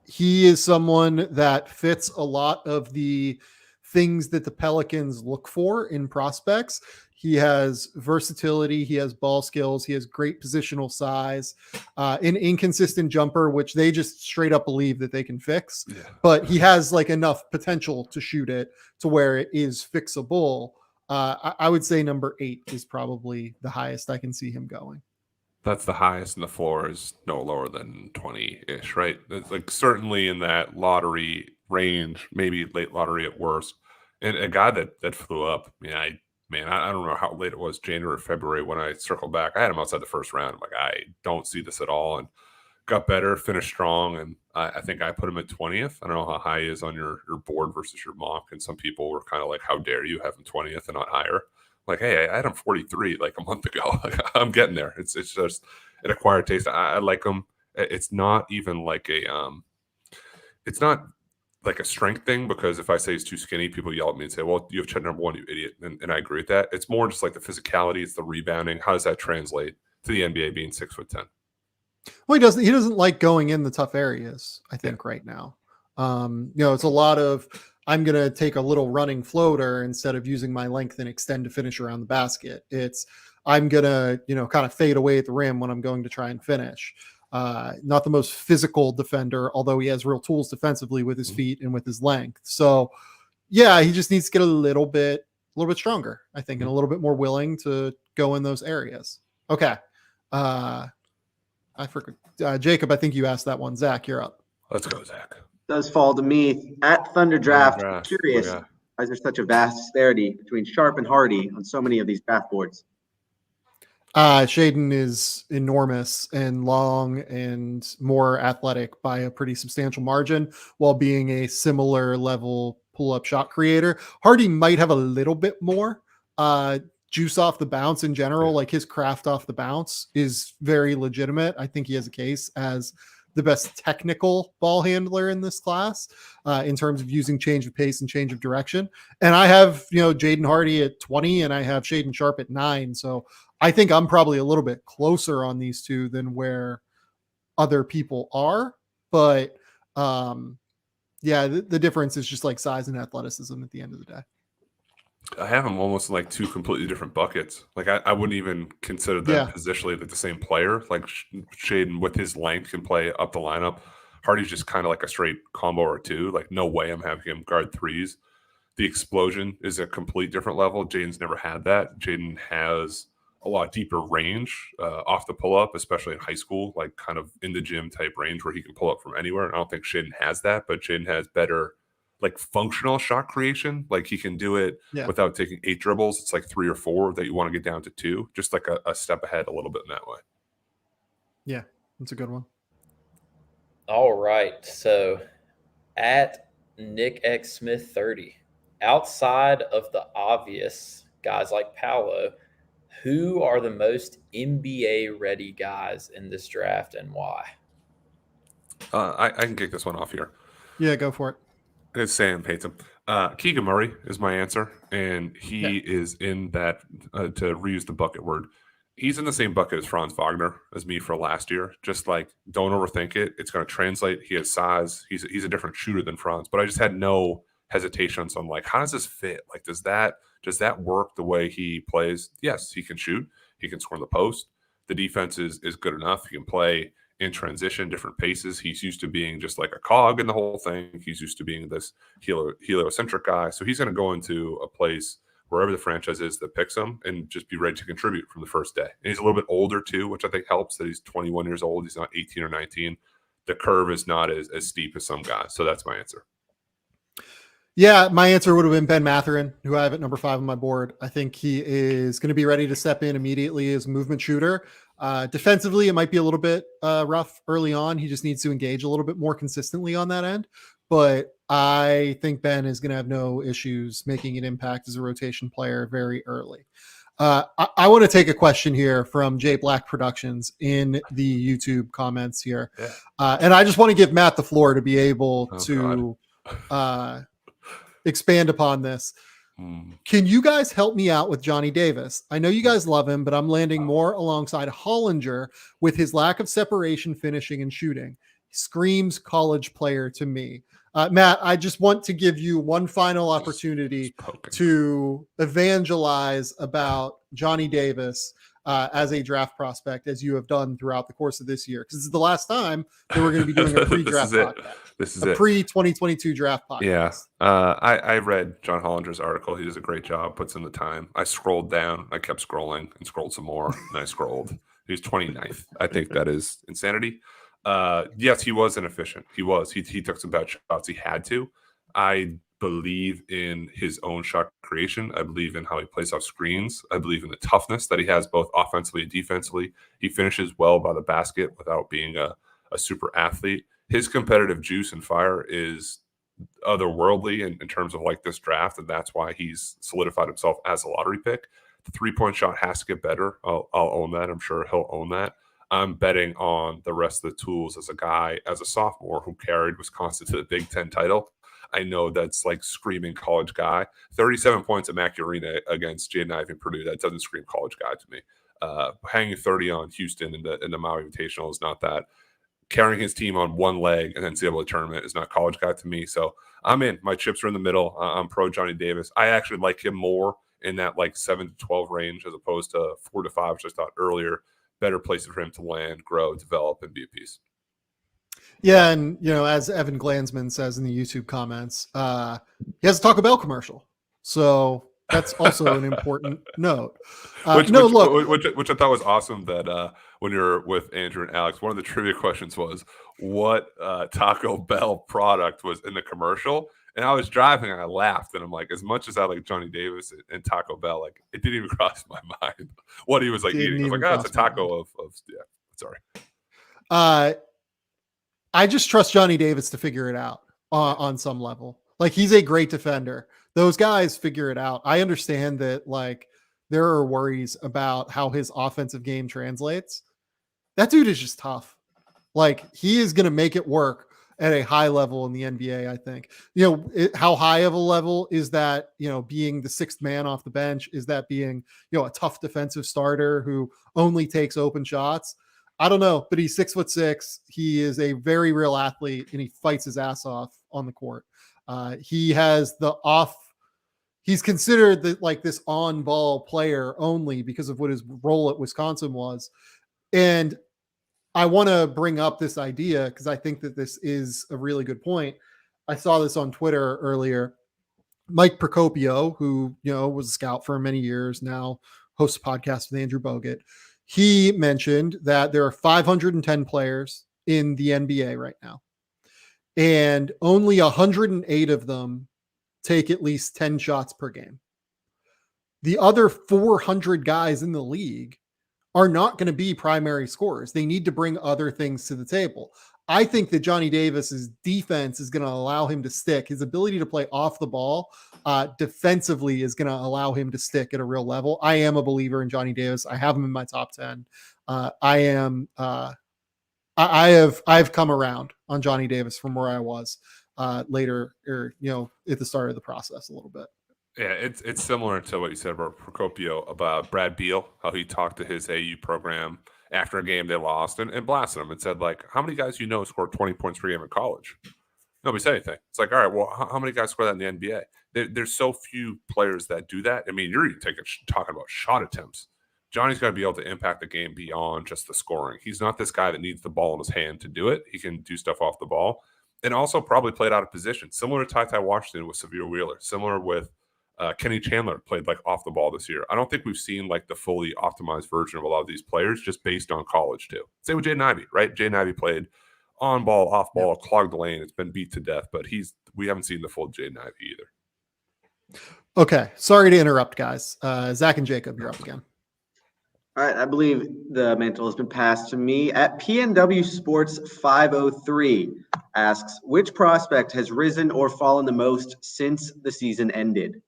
He is someone that fits a lot of the things that the Pelicans look for in prospects. He has versatility. He has ball skills. He has great positional size, an inconsistent jumper, which they just straight up believe that they can fix. Yeah. But he has like enough potential to shoot it to where it is fixable. I would say number 8 is probably the highest I can see him going. That's the highest, and the floor is no lower than 20-ish, right? It's like certainly in that lottery range, maybe late lottery at worst. And a guy that flew up, I don't know how late it was, January or February, when I circled back. I had him outside the first round. I'm like, I don't see this at all. And got better, finished strong. And I think I put him at 20th. I don't know how high he is on your board versus your mock. And some people were kind of like, how dare you have him 20th and not higher? Like, hey, I had him 43 like a month ago. Like, I'm getting there. It's just an acquired taste. I like him. It's not even like it's not like a strength thing, because if I say he's too skinny, people yell at me and say, well, you have Chet number 1, you idiot. And I agree with that. It's more just like the physicality, it's the rebounding. How does that translate to the NBA being 6'10"? Well, he doesn't like going in the tough areas, I think, right now. It's a lot of, I'm going to take a little running floater instead of using my length and extend to finish around the basket. It's, I'm going to, kind of fade away at the rim when I'm going to try and finish. Not the most physical defender, although he has real tools defensively with his feet and with his length. So yeah, he just needs to get a little bit stronger, I think, and a little bit more willing to go in those areas. Okay. I forgot. Jacob, I think you asked that one. Zach, you're up. Let's go, Zach. Does fall to me at Thunder Draft. Curious, why is there such a vast disparity between Sharp and Hardy on so many of these draft boards? Shaden is enormous and long and more athletic by a pretty substantial margin, while being a similar level pull-up shot creator. Hardy might have a little bit more juice off the bounce in general. Like, his craft off the bounce is very legitimate. I think he has a case as the best technical ball handler in this class in terms of using change of pace and change of direction. And I have, Jaden Hardy at 20 and I have Shaden Sharp at 9. So I think I'm probably a little bit closer on these two than where other people are. but yeah, the difference is just like size and athleticism at the end of the day. I have him almost in like two completely different buckets. Like I wouldn't even consider them Yeah. positionally like the same player. Like Shaden with his length can play up the lineup. Hardy's just kind of like a straight combo or two. Like no way I'm having him guard threes. The explosion is a complete different level. Jaden's never had that. Jaden has a lot deeper range off the pull up, especially in high school, like kind of in the gym type range where he can pull up from anywhere. And I don't think Shaden has that, but Shaden has better like functional shot creation. Like he can do it without taking 8 dribbles. It's like 3 or 4 that you want to get down to 2, just like a step ahead a little bit in that way. Yeah, that's a good one. All right. So at Nick X Smith 30, outside of the obvious guys like Paolo, who are the most NBA ready guys in this draft and why? I can kick this one off here. Yeah, go for it. It's Sam hates him. Keegan Murray is my answer, and he is in that, to reuse the bucket word, he's in the same bucket as Franz Wagner as me for last year. Just like, don't overthink it. It's going to translate. He has size. He's a different shooter than Franz, but I just had no hesitation. So I'm like, how does this fit? Like, does that work the way he plays? Yes, he can shoot. He can score in the post. The defense is good enough. He can play in transition, different paces. He's used to being just like a cog in the whole thing. He's used to being this heliocentric guy. So he's going to go into a place wherever the franchise is that picks him and just be ready to contribute from the first day. And he's a little bit older too, which I think helps that he's 21 years old. He's not 18 or 19. The curve is not as steep as some guys. So that's my answer. Yeah, my answer would have been Ben Mathurin, who I have at number 5 on my board. I think he is going to be ready to step in immediately as a movement shooter. Defensively, it might be a little bit rough early on. He just needs to engage a little bit more consistently on that end. But I think Ben is going to have no issues making an impact as a rotation player very early. I want to take a question here from J Black Productions in the YouTube comments here. Yeah. And I just want to give Matt the floor to be able to expand upon this. Can you guys help me out with Johnny Davis? I know you guys love him, but I'm landing more alongside Hollinger with his lack of separation, finishing, and shooting. He screams college player to me. Matt, I just want to give you one final opportunity to evangelize about Johnny Davis as a draft prospect, as you have done throughout the course of this year, because this is the last time that we're going to be doing a pre-draft podcast. This is a pre-2022 draft podcast. Yeah. I read John Hollinger's article. He does a great job, puts in the time. I scrolled down. I kept scrolling and scrolled some more, and I scrolled. He's 29th. I think that is insanity. Yes, he was inefficient. He was. He took some bad shots. He had to. I believe in his own shot creation. I believe in how he plays off screens. I believe in the toughness that he has both offensively and defensively. He finishes well by the basket without being a super athlete. His competitive juice and fire is otherworldly in terms of like this draft, and that's why he's solidified himself as a lottery pick. The 3-point shot has to get better. I'll own that. I'm sure he'll own that. I'm betting on the rest of the tools as a guy, as a sophomore who carried Wisconsin to the Big Ten title. I know that's like screaming college guy. 37 points at Mackey Arena against Jaden Ivey Purdue. That doesn't scream college guy to me. Hanging 30 on Houston in the Maui Invitational is not that. Carrying his team on one leg and then NCAA tournament is not college guy to me. So I'm in. My chips are in the middle. I'm pro Johnny Davis. I actually like him more in that like 7 to 12 range as opposed to 4 to 5, which I thought earlier. Better places for him to land, grow, develop, and be a piece. Yeah, and as Evan Glansman says in the YouTube comments, he has a Taco Bell commercial, so that's also an important note. Which I thought was awesome. That when you're with Andrew and Alex, one of the trivia questions was what Taco Bell product was in the commercial, and I was driving and I laughed, and I'm like, as much as I like Johnny Davis and Taco Bell, like it didn't even cross my mind what he was like eating. I was like, it's a taco of yeah. Sorry. I just trust Johnny Davis to figure it out on some level. Like, he's a great defender. Those guys figure it out. I understand that, like, there are worries about how his offensive game translates. That dude is just tough. Like, he is going to make it work at a high level in the NBA, I think. How high of a level is that, being the 6th man off the bench? Is that being, a tough defensive starter who only takes open shots? I don't know, but he's 6'6". He is a very real athlete, and he fights his ass off on the court. He has he's considered this on-ball player only because of what his role at Wisconsin was. And I want to bring up this idea because I think that this is a really good point. I saw this on Twitter earlier. Mike Procopio, who was a scout for many years, now hosts a podcast with Andrew Bogut. He mentioned that there are 510 players in the NBA right now, and only 108 of them take at least 10 shots per game. The other 400 guys in the league are not going to be primary scorers. They need to bring other things to the table. I think that Johnny Davis's defense is going to allow him to stick. His ability to play off the ball defensively is going to allow him to stick at a real level. I am a believer in Johnny Davis. I have him in my top 10. I've come around on Johnny Davis from where I was later, or at the start of the process a little bit. Yeah, it's similar to what you said about Procopio, about Brad Beal, how he talked to his AU program after a game they lost and blasted them and said, like, how many guys scored 20 points per game in college? Nobody said anything. It's like, all right, well, how many guys score that in the NBA? There's so few players that do that. I mean, you're even talking about shot attempts. Johnny's got to be able to impact the game beyond just the scoring. He's not this guy that needs the ball in his hand to do it. He can do stuff off the ball and also probably played out of position, similar to Ty Washington with Severe Wheeler, similar with Kenny Chandler played like off the ball this year. I don't think we've seen like the fully optimized version of a lot of these players just based on college too. Same with Jaden Ivey, right? Jaden Ivey played on ball, off ball, clogged the lane. It's been beat to death, but we haven't seen the full Jaden Ivey either. Okay. Sorry to interrupt, guys. Zach and Jacob, you're up again. All right. I believe the mantle has been passed to me. At PNW Sports 503 asks, which prospect has risen or fallen the most since the season ended?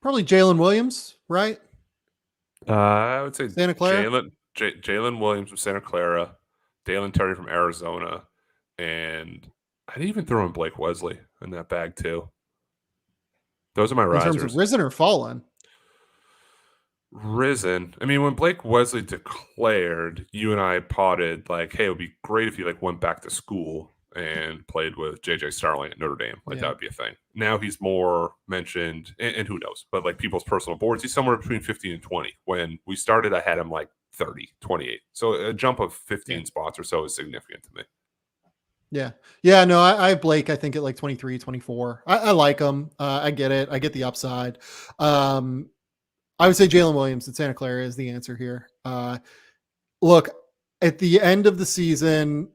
Probably Jalen Williams, right? I would say Santa Clara. Jalen Williams from Santa Clara, Dalen Terry from Arizona, and I'd even throw in Blake Wesley in that bag too. Those are my risers. In terms of risen or fallen? Risen. I mean, when Blake Wesley declared, you and I potted like, hey, it would be great if he like went back to school and played with JJ Starling at Notre Dame. Like, that would be a thing. Now he's more mentioned, and who knows, but like people's personal boards, he's somewhere between 15 and 20. When we started, I had him like 30, 28. So a jump of 15 spots or so is significant to me. Yeah. No, I have Blake, I think, at like 23, 24. I like him. I get it. I get the upside. I would say Jalen Williams at Santa Clara is the answer here. Look, at the end of the season,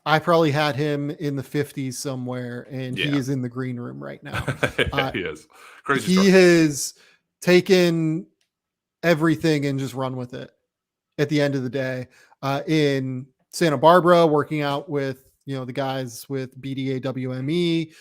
I probably had him in the 50s somewhere, and he is in the green room right now. He is. Crazy he story. has taken everything and just run with it at the end of the day. In Santa Barbara, working out with the guys with BDAWME,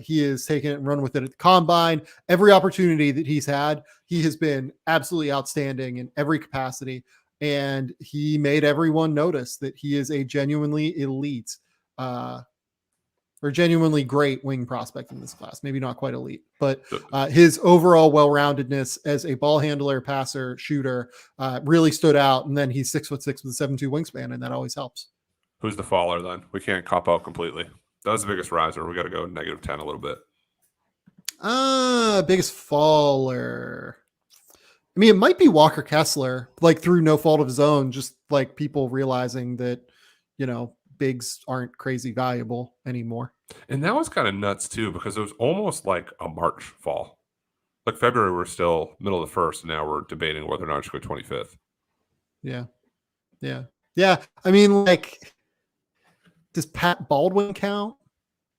he has taken it and run with it at the combine. Every opportunity that he's had, he has been absolutely outstanding in every capacity. And he made everyone notice that he is a genuinely elite or genuinely great wing prospect in this class. Maybe not quite elite, but his overall well-roundedness as a ball handler, passer, shooter really stood out. And then he's 6'6" with a 7'2" wingspan, and that always helps. Who's the faller then? We can't cop out completely. That was the biggest riser. We got to go -10 a little bit. Biggest faller. I mean, it might be Walker Kessler, like through no fault of his own, just like people realizing that, bigs aren't crazy valuable anymore. And that was kind of nuts too, because it was almost like a March fall. Like February, we're still middle of the first, and now we're debating whether or not to go 25th. Yeah. I mean, like, does Pat Baldwin count?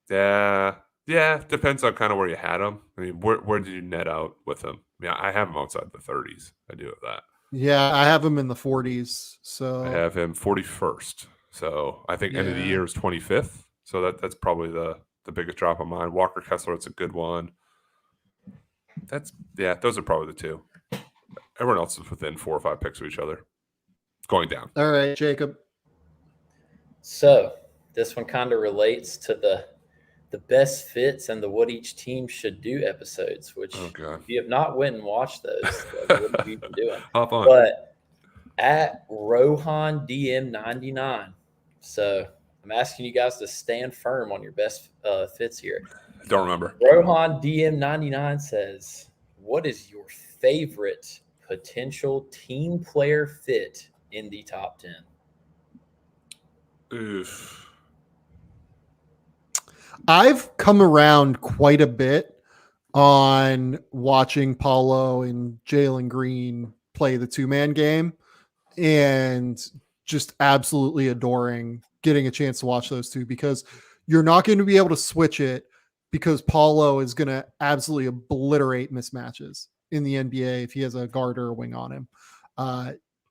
Yeah. Depends on kind of where you had him. I mean, where did you net out with him? Yeah, I have him outside the 30s. I do have that. Yeah, I have him in the 40s. So I have him 41st. So I think end of the year is 25th. So that's probably the biggest drop on mine. Walker Kessler, it's a good one. Those are probably the two. Everyone else is within 4 or 5 picks of each other. Going down. All right, Jacob. So this one kind of relates to the the best fits and the what each team should do episodes, which Oh, God. if you have not went and watched those, what have you been doing? Hop on. But at Rohan DM99. So I'm asking you guys to stand firm on your best fits here. Don't remember. Rohan DM99 says, what is your favorite potential team player fit in the top 10? Oof. I've come around quite a bit on watching Paulo and Jalen Green play the two-man game and just absolutely adoring getting a chance to watch those two, because you're not going to be able to switch it, because Paulo is going to absolutely obliterate mismatches in the NBA if he has a guard or a wing on him.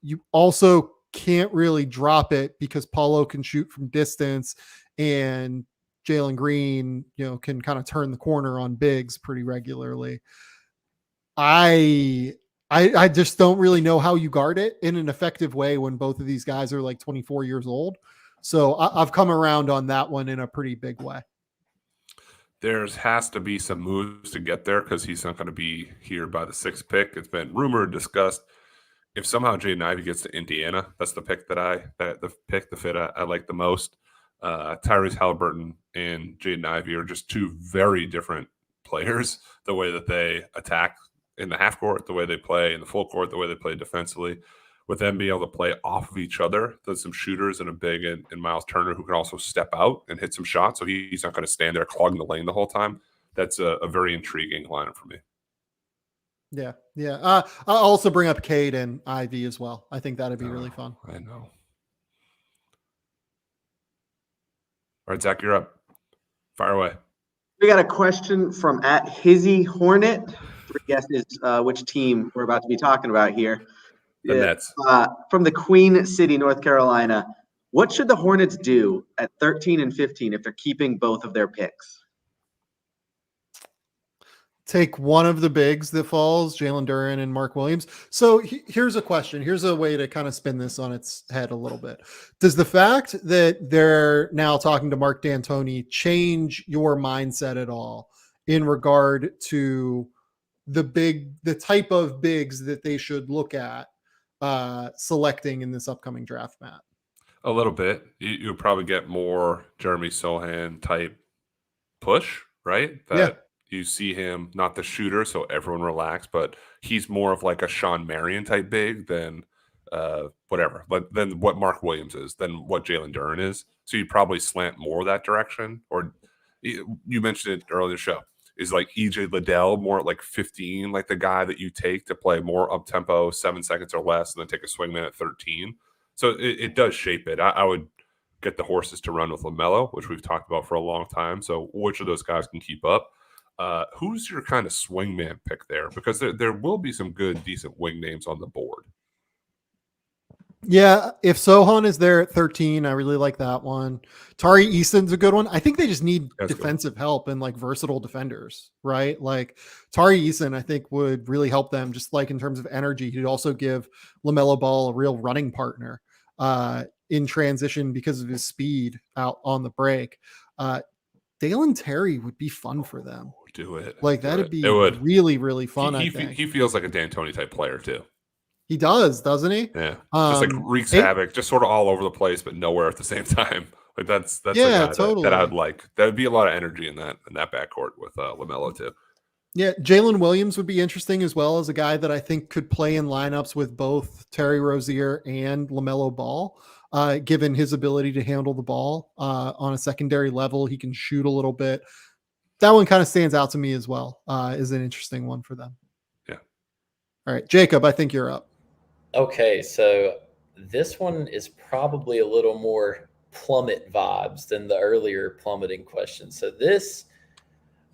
You also can't really drop it because Paulo can shoot from distance, and Jalen Green, can kind of turn the corner on bigs pretty regularly. I just don't really know how you guard it in an effective way when both of these guys are like 24 years old. So I've come around on that one in a pretty big way. Has to be some moves to get there because he's not going to be here by the 6th pick. It's been rumored, discussed. If somehow Jaden Ivey gets to Indiana, that's the pick the fit I like the most. Tyrese Halliburton and Jaden Ivey are just two very different players. The way that they attack in the half court, the way they play in the full court, the way they play defensively, with them being able to play off of each other. There's some shooters and a big and Miles Turner who can also step out and hit some shots. So he's not going to stand there clogging the lane the whole time. That's a very intriguing lineup for me. Yeah. I'll also bring up Cade and Ivy as well. I think that'd be really fun. I know. All right, Zach, you're up. Fire away. We got a question from at Hizzy Hornet. Three guesses which team we're about to be talking about here. The Nets. From the Queen City, North Carolina. What should the Hornets do at 13 and 15 if they're keeping both of their picks? Take one of the bigs that falls, Jalen Duren and Mark Williams. So here's a question. Here's a way to kind of spin this on its head a little bit. Does the fact that they're now talking to Mark D'Antoni change your mindset at all in regard to the type of bigs that they should look at selecting in this upcoming draft, Matt? A little bit. You'll probably get more Jeremy Sohan type push, right? You see him, not the shooter, so everyone relax, but he's more of like a Sean Marion type big than than what Mark Williams is, than what Jalen Duren is. So you'd probably slant more that direction. Or you mentioned it earlier in the show. Is like EJ Liddell more like 15, like the guy that you take to play more up tempo, 7 seconds or less, and then take a swingman at 13. So it does shape it. I would get the horses to run with LaMelo, which we've talked about for a long time. So which of those guys can keep up? Who's your kind of swingman pick there? Because there will be some good, decent wing names on the board. Yeah, if Sohan is there at 13, I really like that one. Tari Easton's a good one. I think they just need defensive help and like versatile defenders, right? Like Tari Easton, I think would really help them, just like in terms of energy. He'd also give LaMelo Ball a real running partner in transition because of his speed out on the break. Dalen Terry would be fun for them. Do it. Like that'd be really, really fun. I think he feels like a D'Antoni type player too. He does, doesn't he? Yeah. Just like wreaks havoc, just sort of all over the place, but nowhere at the same time. Like that's yeah, totally. that I'd like. That would be a lot of energy in that backcourt with LaMelo too. Yeah, Jalen Williams would be interesting as well, as a guy that I think could play in lineups with both Terry Rozier and LaMelo Ball. Given his ability to handle the ball on a secondary level, he can shoot a little bit. That one kind of stands out to me as well. Is an interesting one for them. Yeah. All right, Jacob, I think you're up. Okay, so this one is probably a little more plummet vibes than the earlier plummeting question. So this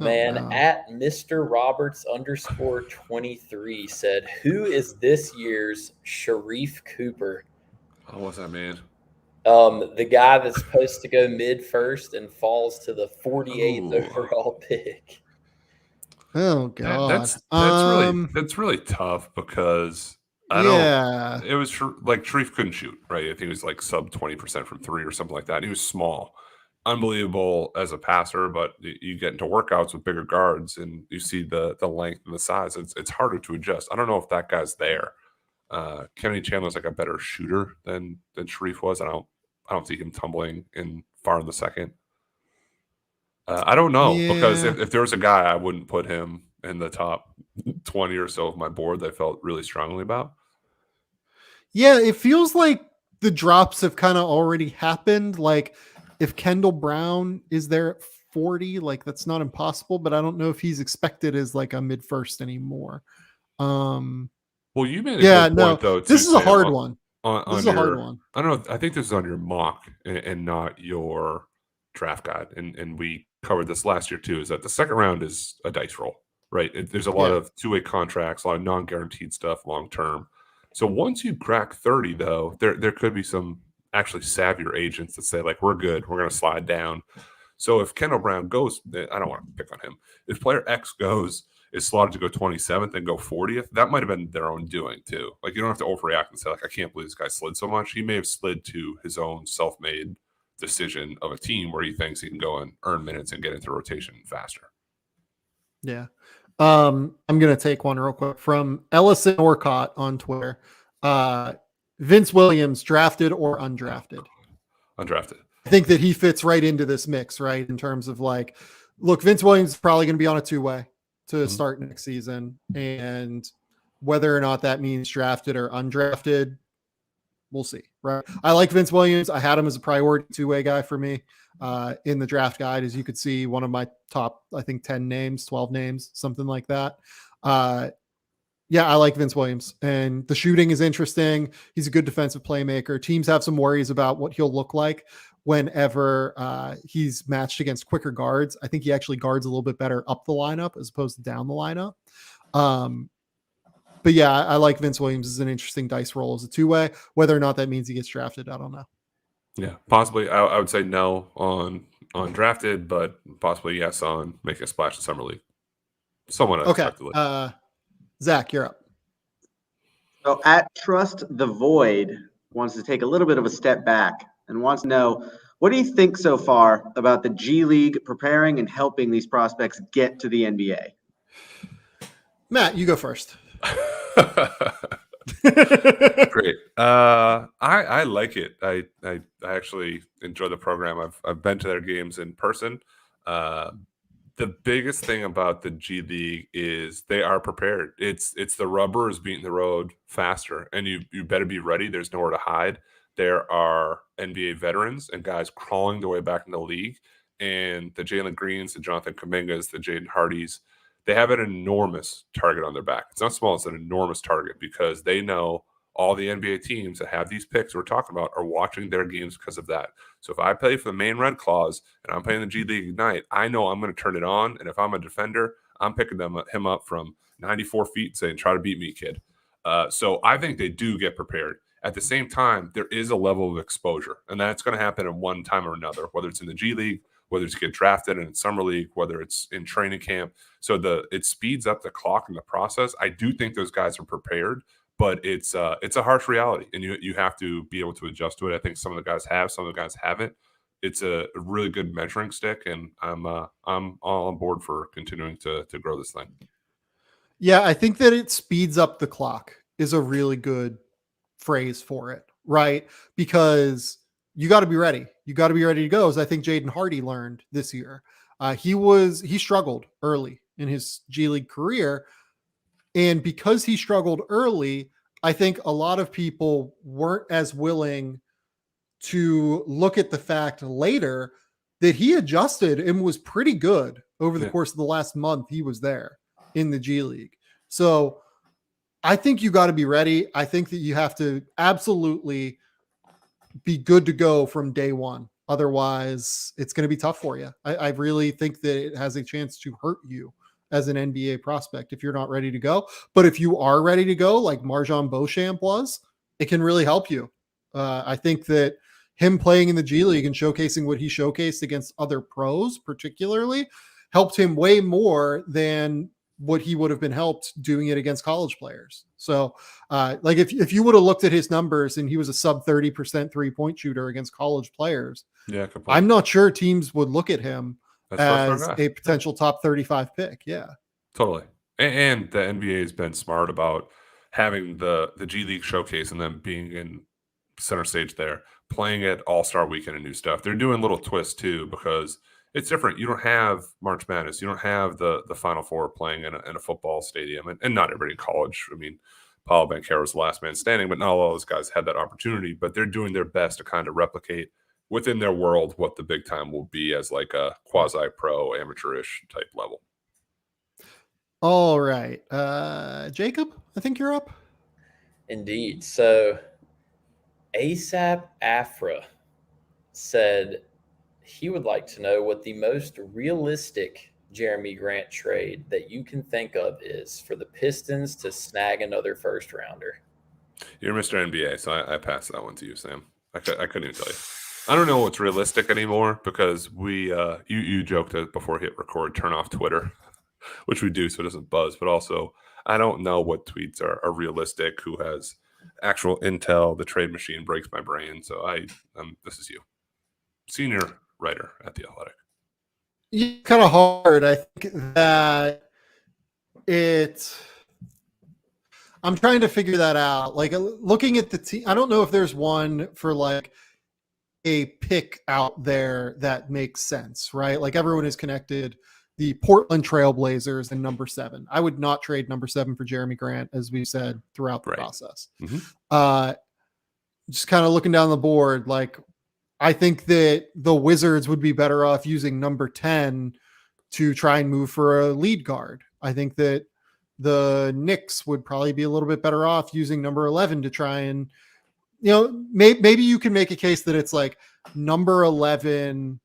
at Mr. Roberts _23 said, who is this year's Sharif Cooper? Oh, what's that mean? The guy that's supposed to go mid first and falls to the 48th overall pick. Oh God, that's really tough because it was like Sharif couldn't shoot, right? I think he was like sub 20% from three or something like that. He was small. unbelievable as a passer, but you get into workouts with bigger guards and you see the length and the size. It's harder to adjust. I don't know if that guy's there. Kennedy Chandler's like a better shooter than Sharif was. I don't see him tumbling in far in the second. I don't know, because if there was a guy, I wouldn't put him in the top 20 or so of my board that I felt really strongly about. Yeah, it feels like the drops have kind of already happened. Like if Kendall Brown is there at 40, like that's not impossible, but I don't know if he's expected as like a mid first anymore. Well, you made a good point though. This is a hard one. This is a hard one. I don't know. I think this is on your mock and not your draft guide. And we covered this last year too, is that the second round is a dice roll, right? There's a lot of two-way contracts, a lot of non-guaranteed stuff long-term. So once you crack 30, though, there could be some actually savvier agents that say, like, we're good, we're going to slide down. So if Kendall Brown goes, I don't want to pick on him. If player X is slotted to go 27th and go 40th, that might have been their own doing too. Like, you don't have to overreact and say, like, I can't believe this guy slid so much. He may have slid to his own self-made decision of a team where he thinks he can go and earn minutes and get into rotation faster. Yeah. I'm going to take one real quick from Ellison Orcott on Twitter. Vince Williams, drafted or undrafted? Undrafted. I think that he fits right into this mix, right? In terms of like, look, Vince Williams is probably going to be on a two-way to start next season. And whether or not that means drafted or undrafted, we'll see, right? I like Vince Williams. I had him as a priority two-way guy for me in the draft guide. As you could see, one of my top, I think 10 names, 12 names, something like that. Yeah, I like Vince Williams, and the shooting is interesting. He's a good defensive playmaker. Teams have some worries about what he'll look like whenever he's matched against quicker guards. I think he actually guards a little bit better up the lineup as opposed to down the lineup. But yeah, I like Vince Williams as an interesting dice roll as a two-way. Whether or not that means he gets drafted, I don't know. Yeah, possibly. I would say no on drafted, but possibly yes on making a splash in Summer League. Somewhat unexpectedly. Okay. Zach, you're up. So at Trust the Void wants to take a little bit of a step back and wants to know, what do you think so far about the G League preparing and helping these prospects get to the NBA? Matt, you go first. Great. I like it. I actually enjoy the program. I've been to their games in person. The biggest thing about the G League is they are prepared. It's the rubber is beating the road faster, and you better be ready. There's nowhere to hide. There are NBA veterans and guys crawling their way back in the league, and the Jalen Greens, the Jonathan Kumingas, the Jaden Hardys, they have an enormous target on their back. It's not small, it's an enormous target because they know all the NBA teams that have these picks we're talking about are watching their games because of that. So if I play for the Maine Red Claws and I'm playing the G League Ignite, I know I'm going to turn it on. And if I'm a defender, I'm picking him up from 94 feet and saying, try to beat me, kid. So I think they do get prepared. At the same time, there is a level of exposure, and that's going to happen at one time or another, whether it's in the G League, whether it's get drafted in Summer League, whether it's in training camp. So it speeds up the clock and the process. I do think those guys are prepared, but it's a harsh reality, and you have to be able to adjust to it. I think some of the guys have, some of the guys haven't. It's a really good measuring stick, and I'm all on board for continuing to grow this thing. Yeah, I think that it speeds up the clock is a really good phrase for it, right? Because you got to be ready. You got to be ready to go. As I think Jaden Hardy learned this year, he struggled early in his G League career. And because he struggled early, I think a lot of people weren't as willing to look at the fact later that he adjusted and was pretty good over the course of the last month he was there in the G League. So I think you got to be ready. I think that you have to absolutely be good to go from day one. Otherwise, it's going to be tough for you. I really think that it has a chance to hurt you as an NBA prospect if you're not ready to go. But if you are ready to go, like Marjan Beauchamp was, it can really help you. I think that him playing in the G League and showcasing what he showcased against other pros particularly helped him way more than what he would have been helped doing it against college players. So like if you would have looked at his numbers and he was a sub 30% 3-point shooter against college players, Yeah, good point. I'm not sure teams would look at him That's first-round as guy. a potential top 35 pick. Yeah. Totally. And the NBA has been smart about having the G League showcase and them being in center stage there, playing it All-Star Weekend and new stuff. They're doing little twists too because it's different. You don't have March Madness. You don't have the Final Four playing in a football stadium, and not everybody in college. I mean, Paolo Banchero was the last man standing, but not all those guys had that opportunity. But they're doing their best to kind of replicate within their world what the big time will be as like a quasi-pro amateurish type level. All right. Jacob, I think you're up. Indeed. So ASAP Afra said he would like to know what the most realistic Jeremy Grant trade that you can think of is for the Pistons to snag another first rounder. You're Mr. NBA, so I passed that one to you, Sam. I couldn't even tell you. I don't know what's realistic anymore because we you joked that before hit record, turn off Twitter, which we do so it doesn't buzz. But also, I don't know what tweets are realistic. Who has actual intel? The trade machine breaks my brain. So this is you, senior writer at The Athletic. It's kind of hard. I think that I'm trying to figure that out. Like looking at the team, I don't know if there's one for like a pick out there that makes sense, right? Like everyone is connected. The Portland Trailblazers and number 7. I would not trade number 7 for Jeremy Grant, as we said throughout the process. Mm-hmm. Just kind of looking down the board, like I think that the Wizards would be better off using number 10 to try and move for a lead guard. I think that the Knicks would probably be a little bit better off using number 11 to try and, maybe you can make a case that it's like number 11,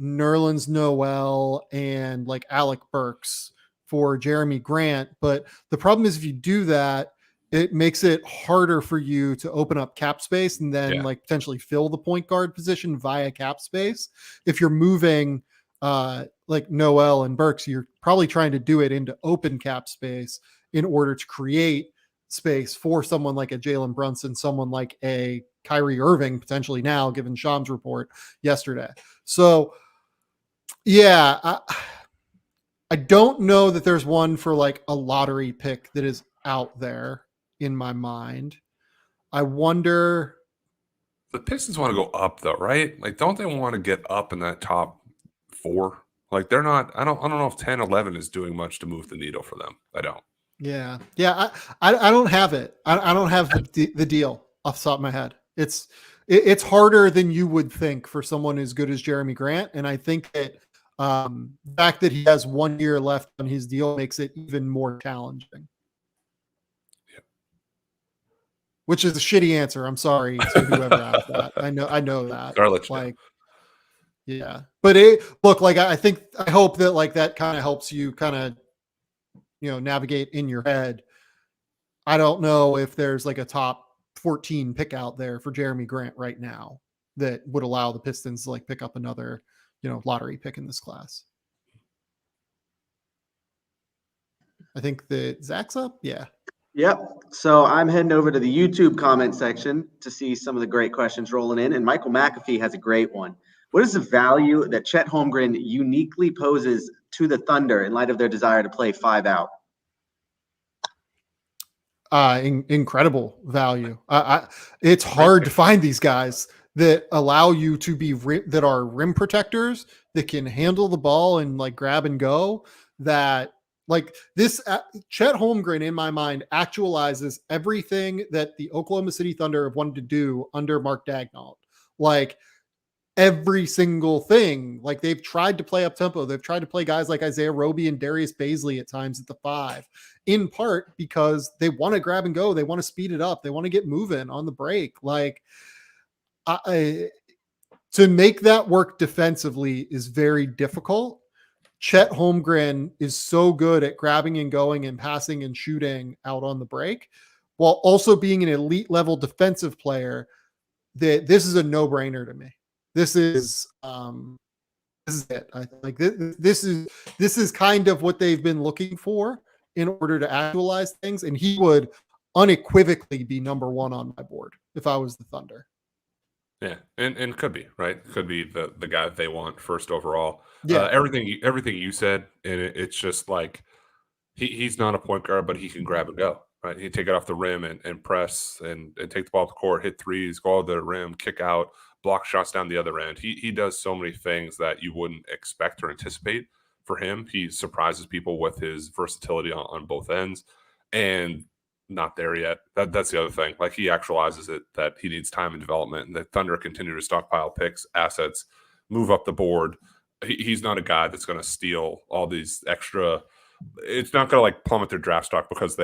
Nerlens Noel, and like Alec Burks for Jeremy Grant. But the problem is if you do that, it makes it harder for you to open up cap space and then like potentially fill the point guard position via cap space. If you're moving like Noel and Burks, you're probably trying to do it into open cap space in order to create space for someone like a Jalen Brunson, someone like a Kyrie Irving, potentially now, given Sham's report yesterday. So yeah, I don't know that there's one for like a lottery pick that is out there in my mind. I wonder. The Pistons want to go up though, right? Like, don't they want to get up in that top 4? Like they're not, I don't know if 10, 11 is doing much to move the needle for them. I don't. Yeah. I don't have it. I don't have the deal off the top of my head. It's harder than you would think for someone as good as Jeremy Grant. And I think that the fact that he has 1 year left on his deal makes it even more challenging. Yeah. Which is a shitty answer. I'm sorry to whoever asked that. I know that. Like, yeah. But I hope that like that kind of helps you kind of, navigate in your head. I don't know if there's like a top 14 pick out there for Jeremy Grant right now that would allow the Pistons to like pick up another, lottery pick in this class. I think that Zach's up. Yeah. Yep. So I'm heading over to the YouTube comment section to see some of the great questions rolling in. And Michael McAfee has a great one. What is the value that Chet Holmgren uniquely poses to the Thunder in light of their desire to play 5 out? Incredible value. It's hard to find these guys that allow you to be that are rim protectors that can handle the ball and like grab and go. That like this Chet Holmgren in my mind actualizes everything that the Oklahoma City Thunder have wanted to do under Mark Daigneault. Like every single thing. Like they've tried to play up tempo. They've tried to play guys like Isaiah Roby and Darius Baisley at times at the 5, in part because they want to grab and go. They want to speed it up. They want to get moving on the break. Like to make that work defensively is very difficult. Chet Holmgren is so good at grabbing and going and passing and shooting out on the break, while also being an elite level defensive player, that this is a no-brainer to me. This is this is it. I like this is kind of what they've been looking for in order to actualize things, and he would unequivocally be number one on my board if I was the Thunder. Yeah, and could be right. Could be the guy that they want first overall. Yeah. Everything you said, and it's just like he's not a point guard, but he can grab and go. Right, he can take it off the rim and press and take the ball to the court, hit threes, go to the rim, kick out, block shots down the other end. He does so many things that you wouldn't expect or anticipate for him. He surprises people with his versatility on both ends, and not there yet. That's the other thing. Like, he actualizes it that he needs time and development, and the Thunder continue to stockpile picks, assets, move up the board. He's not a guy that's going to steal all these extra. It's not going to like plummet their draft stock because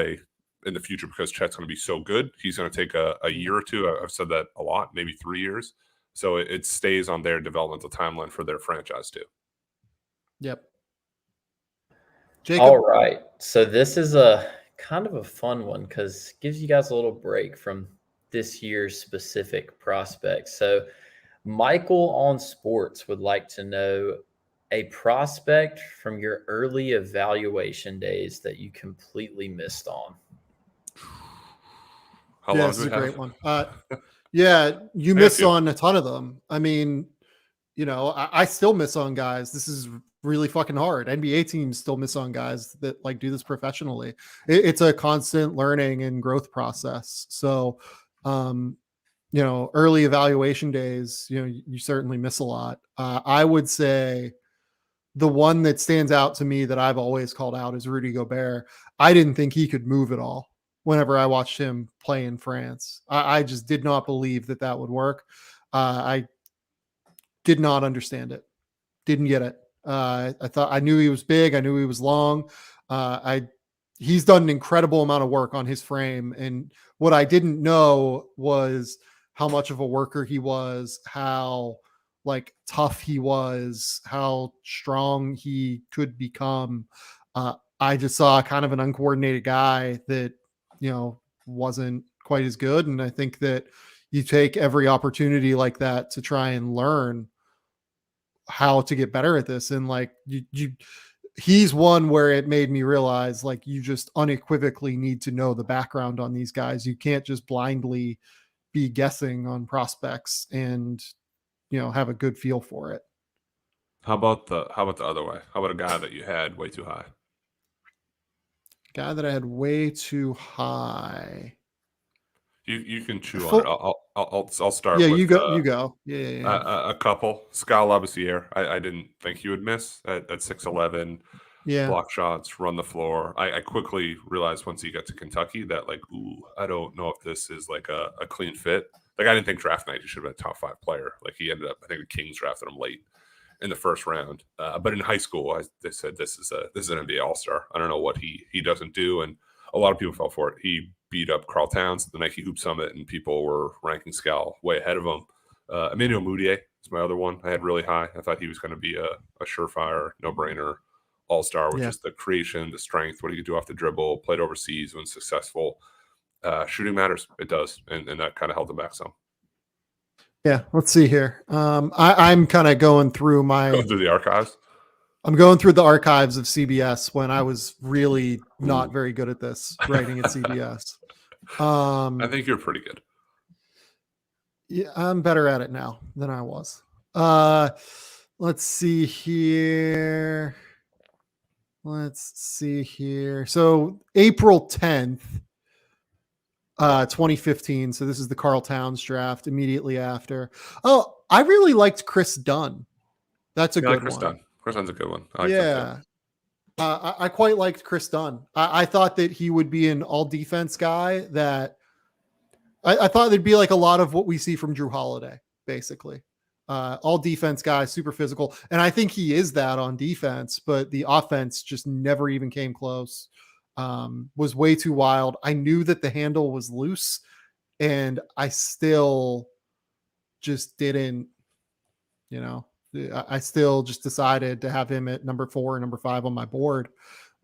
in the future, because Chet's going to be so good. He's going to take a year or two. I've said that a lot, maybe 3 years. So it stays on their developmental timeline for their franchise too. Yep. Jacob? All right. So this is a kind of a fun one because it gives you guys a little break from this year's specific prospects. So Michael on Sports would like to know a prospect from your early evaluation days that you completely missed on. How Yeah, long this do is we a have? great one. Yeah, you missed on a ton of them. I mean, I still miss on guys. This is really fucking hard. NBA teams still miss on guys that like do this professionally. It's a constant learning and growth process. So, early evaluation days, you certainly miss a lot. I would say the one that stands out to me that I've always called out is Rudy Gobert. I didn't think he could move at all whenever I watched him play in France. I just did not believe that would work. I did not understand it. Didn't get it. I knew he was big. I knew he was long. He's done an incredible amount of work on his frame. And what I didn't know was how much of a worker he was, how like tough he was, how strong he could become. I just saw kind of an uncoordinated guy that, wasn't quite as good. And I think that you take every opportunity like that to try and learn how to get better at this. And like he's one where it made me realize like you just unequivocally need to know the background on these guys. You can't just blindly be guessing on prospects and have a good feel for it. How about the other way? How about a guy that you had way too high? Guy that I had way too high. You can chew on it. I'll start. Yeah, with, you go. Yeah. A couple. Skal Labissiere. I didn't think he would miss at 6'11". Yeah. Block shots, run the floor. I quickly realized once he got to Kentucky that I don't know if this is like a clean fit. Like, I didn't think draft night he should have been a top 5 player. Like, he ended up, I think the Kings drafted him late in the first round. But in high school, they said this is an NBA All-Star. I don't know what he doesn't do, and a lot of people fell for it. He beat up Karl Towns at the Nike Hoop Summit, and people were ranking Skal way ahead of him. Emmanuel Mudiay is my other one I had really high. I thought he was going to be a surefire, no-brainer All-Star with just the creation, the strength, what he could do off the dribble, played overseas, when successful. Shooting matters. It does, and that kind of held him back some. Yeah, let's see here. I'm kind of going through the archives. I'm going through the archives of CBS when I was really not very good at this, writing at CBS. I think you're pretty good. Yeah, I'm better at it now than I was. Let's see here. So April 10th, 2015. So this is the Karl Towns draft immediately after. Oh, I really liked Chris Dunn. That's a good Chris one. Dunn. Chris Dunn's a good one. I like Yeah. I quite liked Chris Dunn. I thought that he would be an all defense guy that I thought there'd be like a lot of what we see from Drew Holiday, basically. All defense guy, super physical. And I think he is that on defense, but the offense just never even came close. Was way too wild. I knew that the handle was loose, and I still just didn't, I still just decided to have him at number 4 and number 5 on my board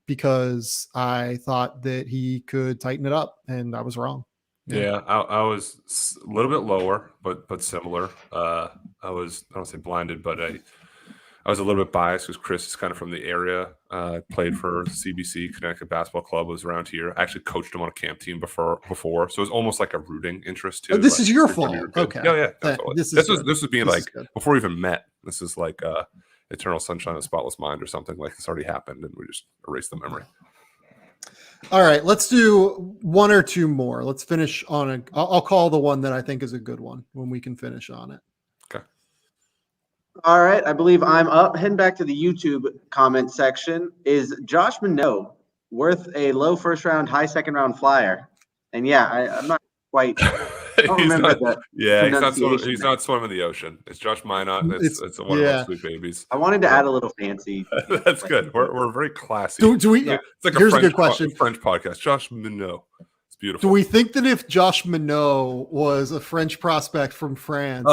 because I thought that he could tighten it up, and I was wrong. Yeah, I was a little bit lower, but similar. I don't say blinded, but I was a little bit biased because Chris is kind of from the area. Played for CBC, Connecticut Basketball Club, was around here. I actually coached him on a camp team before, so it was almost like a rooting interest too. This is your you're fault. good. Okay. Yeah. Absolutely. This was being This is like good. before we even met. This is like Eternal Sunshine of the Spotless Mind or something like this already happened, and we just erased the memory. All right, let's do one or two more. Let's finish on I'll call the one that I think is a good one when we can finish on it. Okay. All right, I believe I'm up. Heading back to the YouTube comment section. Is Josh Minot worth a low first round, high second round flyer? And yeah, I'm not quite. I don't remember that. He's not swimming the ocean. It's Josh Minot. It's one of our sweet babies. I wanted to add a little fancy. That's good. We're very classy. Do we? Yeah. It's like Here's a a good question. French podcast. Josh Minot. It's beautiful. Do we think that if Josh Minot was a French prospect from France,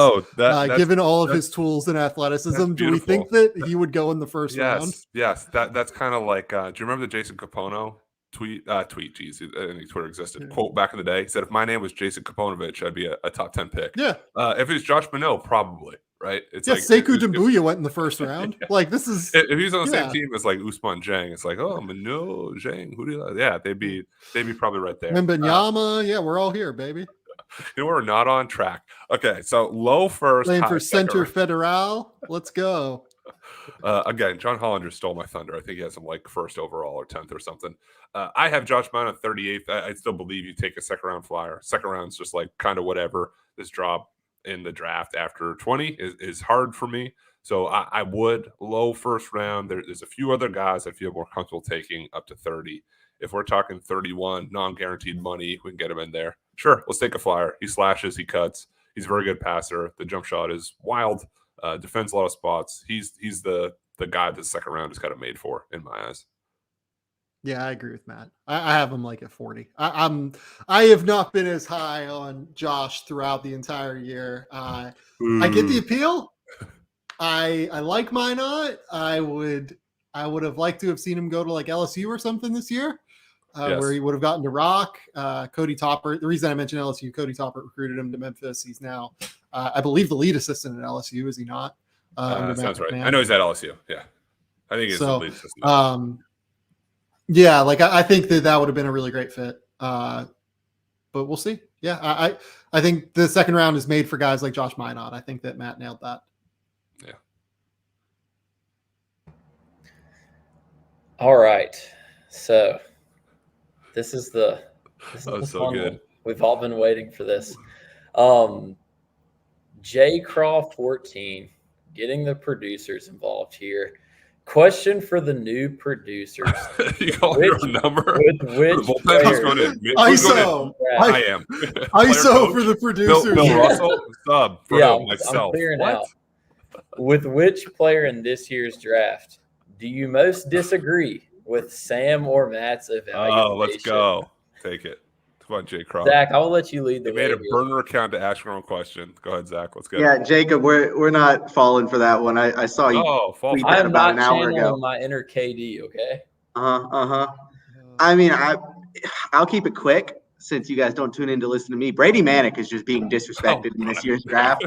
given all of his tools and athleticism, do we think that he would go in the first round? Yes. That's kind of like. Do you remember the Jason Capono tweet? Geez, I think Twitter existed. Quote back in the day. He said, "If my name was Jason Kaponovich, I'd be a top 10 pick." Yeah. If it's Josh Minot, probably. Right. It's like Sekou Doumbouya went in the first round. Yeah. Like this is if he's on the same team as like Ousmane Dieng, it's like, oh, Minot, Dieng, who do you like? Yeah, they'd be probably right there. Wembanyama, we're all here, baby. You know, we're not on track. Okay, so low first. Playing for Center Federal. Let's go. Again, John Hollander stole my thunder. I think he has him like first overall or 10th or something. I have Josh Minot 38th. I still believe you take a second round flyer. Second round's just like kind of whatever. This drop in the draft after 20 is hard for me. So I would low first round. There's a few other guys I feel more comfortable taking up to 30. If we're talking 31, non-guaranteed money, we can get him in there. Sure, let's take a flyer. He slashes, he cuts. He's a very good passer. The jump shot is wild. Defends a lot of spots. He's the guy the second round is kind of made for in my eyes. Yeah, I agree with Matt. I have him like at 40. I have not been as high on Josh throughout the entire year. I get the appeal. I like Minot. I would have liked to have seen him go to like LSU or something this year, where he would have gotten to rock. Cody Topper. The reason I mentioned LSU, Cody Topper recruited him to Memphis. He's now, I believe, the lead assistant at LSU. Is he not? Sounds right. I know he's at LSU. Yeah, I think he's the lead assistant. Yeah, like I think that would have been a really great fit. But we'll see. Yeah, I think the second round is made for guys like Josh Minot. I think that Matt nailed that. Yeah. All right. So this is the so good. We've all been waiting for this. J Craw 14, getting the producers involved here. Question for the new producers. You call your own number? Which ISO. I am. ISO for the producers. Bill Russell, sub for myself. I'm clearing out. With which player in this year's draft do you most disagree with Sam or Matt's evaluation? Oh, let's go. Take it. Come on, Jay Craw. Zach, I'll let you lead the way. Made a burner account to ask your own question. Go ahead, Zach. Let's go. Yeah, Jacob, we're not falling for that one. I saw you. Tweet that about an hour ago. My inner KD, okay? I mean, I'll keep it quick since you guys don't tune in to listen to me. Brady Manick is just being disrespected in this year's draft.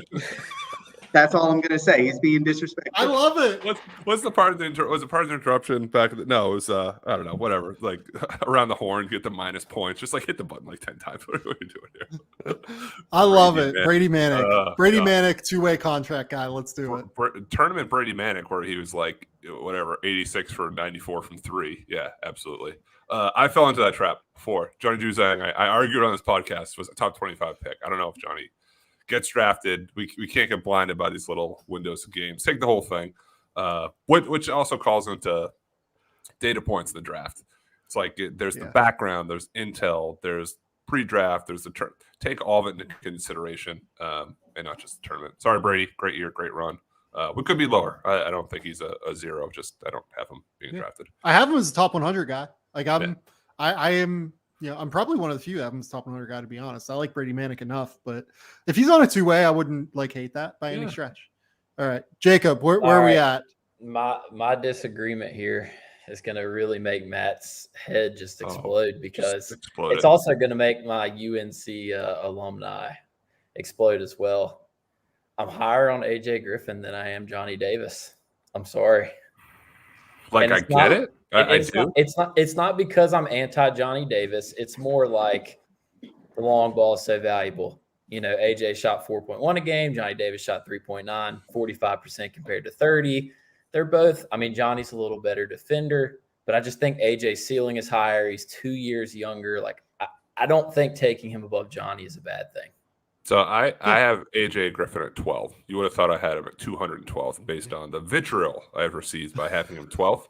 That's all I'm gonna say. He's being disrespected. I love it. What's the part of the was it part of the interruption back? No, it was I don't know, whatever. Like around the horn, get the minus points. Just like hit the button like 10 times. What are you doing here? I love it. Brady Manick. Brady Manick, two-way contract guy. Let's do it. Tournament Brady Manick, where he was like whatever 86 for 94 from 3. Yeah, absolutely. I fell into that trap before. Johnny Juzang, I argued on this podcast, was a top 25 pick. I don't know if Johnny gets drafted. We can't get blinded by these little windows of games. Take the whole thing, which also calls into data points in the draft. It's like there's the background, there's intel, there's pre-draft, there's the take all of it into consideration, and not just the tournament. Sorry, Brady, great year, great run. We could be lower. I don't think he's a 0. Just I don't have him being drafted. I have him as a top 100 guy. Like I am. I'm probably one of the few that have him as top 100 guy, to be honest. I like Brady Manick enough, but if he's on a two-way, I wouldn't hate that by any stretch. All right, Jacob, where are we at? My disagreement here is going to really make Matt's head just explode because it's also going to make my UNC alumni explode as well. I'm higher on AJ Griffin than I am Johnny Davis. I'm sorry. Like, And I it's get not- it. I It's do. It's not because I'm anti Johnny Davis. It's more like the long ball is so valuable. You know, AJ shot 4.1 a game. Johnny Davis shot 3.9, 45% compared to 30. They're both, I mean, Johnny's a little better defender, but I just think AJ's ceiling is higher. He's 2 years younger. Like, I don't think taking him above Johnny is a bad thing. So I have AJ Griffin at 12. You would have thought I had him at 212 based on the vitriol I've received by having him 12th.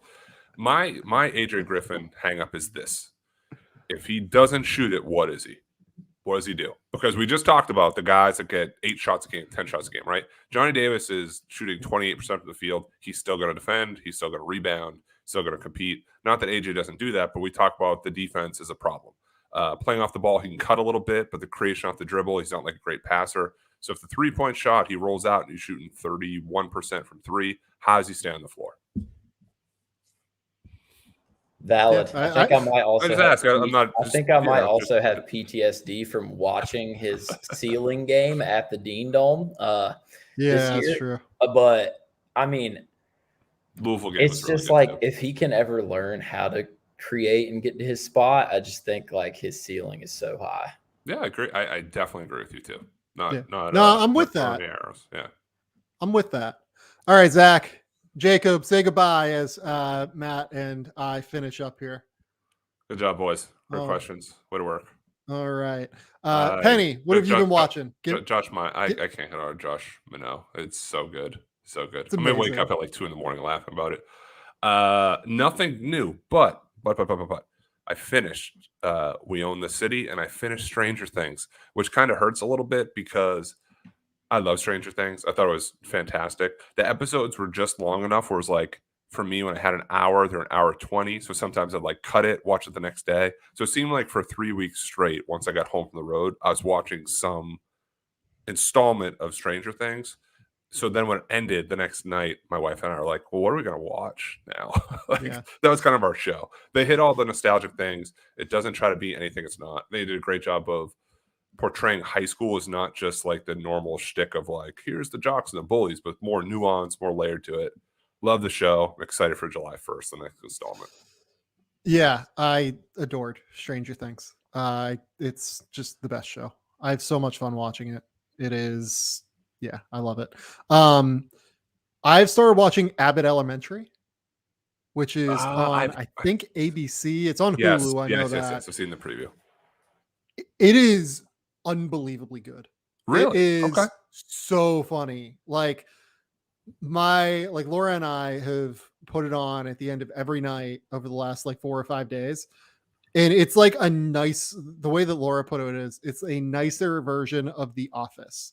My AJ Griffin hang up is this. If he doesn't shoot it, what is he? What does he do? Because we just talked about the guys that get 8 shots a game, 10 shots a game, right? Johnny Davis is shooting 28% of the field. He's still going to defend. He's still going to rebound. Still going to compete. Not that AJ doesn't do that, but we talk about the defense is a problem. Playing off the ball, he can cut a little bit, but the creation off the dribble, he's not like a great passer. So if the 3-point shot, he rolls out and he's shooting 31% from 3, how does he stay on the floor? Valid. Yeah, I think I might also. I just ask. I'm not. I think I might also have PTSD from watching his ceiling game at the Dean Dome. Yeah, this year. that's true. But I mean, Louisville game. it's just like if he can ever learn how to create and get to his spot, I just think like his ceiling is so high. Yeah, I agree. I definitely agree with you too. No, I'm with that. Arrows. Yeah, I'm with that. All right, Zach, Jacob, say goodbye as Matt and I finish up here. Good job, boys. Great questions. Way to work. All right, Penny, what have you been watching? Josh, I can't hit on Josh Minot. It's so good, so good. I'm gonna wake up at like 2 a.m. laughing about it. Nothing new, but I finished We Own the City, and I finished Stranger Things, which kind of hurts a little bit because I love Stranger Things. I thought it was fantastic. The episodes were just long enough where it was like, for me, when I had an hour, they're an hour 20. So sometimes I'd like cut it, watch it the next day. So it seemed like for 3 weeks straight, once I got home from the road, I was watching some installment of Stranger Things. So then when it ended the next night, my wife and I are like, well, what are we going to watch now? That was kind of our show. They hit all the nostalgic things. It doesn't try to be anything it's not. They did a great job of portraying high school as not just like the normal shtick of like, here's the jocks and the bullies, but more nuance, more layered to it. Love the show. I'm excited for July 1st, the next installment. Yeah, I adored Stranger Things. It's just the best show. I have so much fun watching it. It is, yeah, I love it. I've started watching Abbott Elementary, which is on, I think, ABC. It's on Hulu. I know that. Yes, I've seen the preview. It is unbelievably good. Really? It is so funny. Like Laura and I have put it on at the end of every night over the last like 4 or 5 days. And it's like the way that Laura put it is, it's a nicer version of The Office.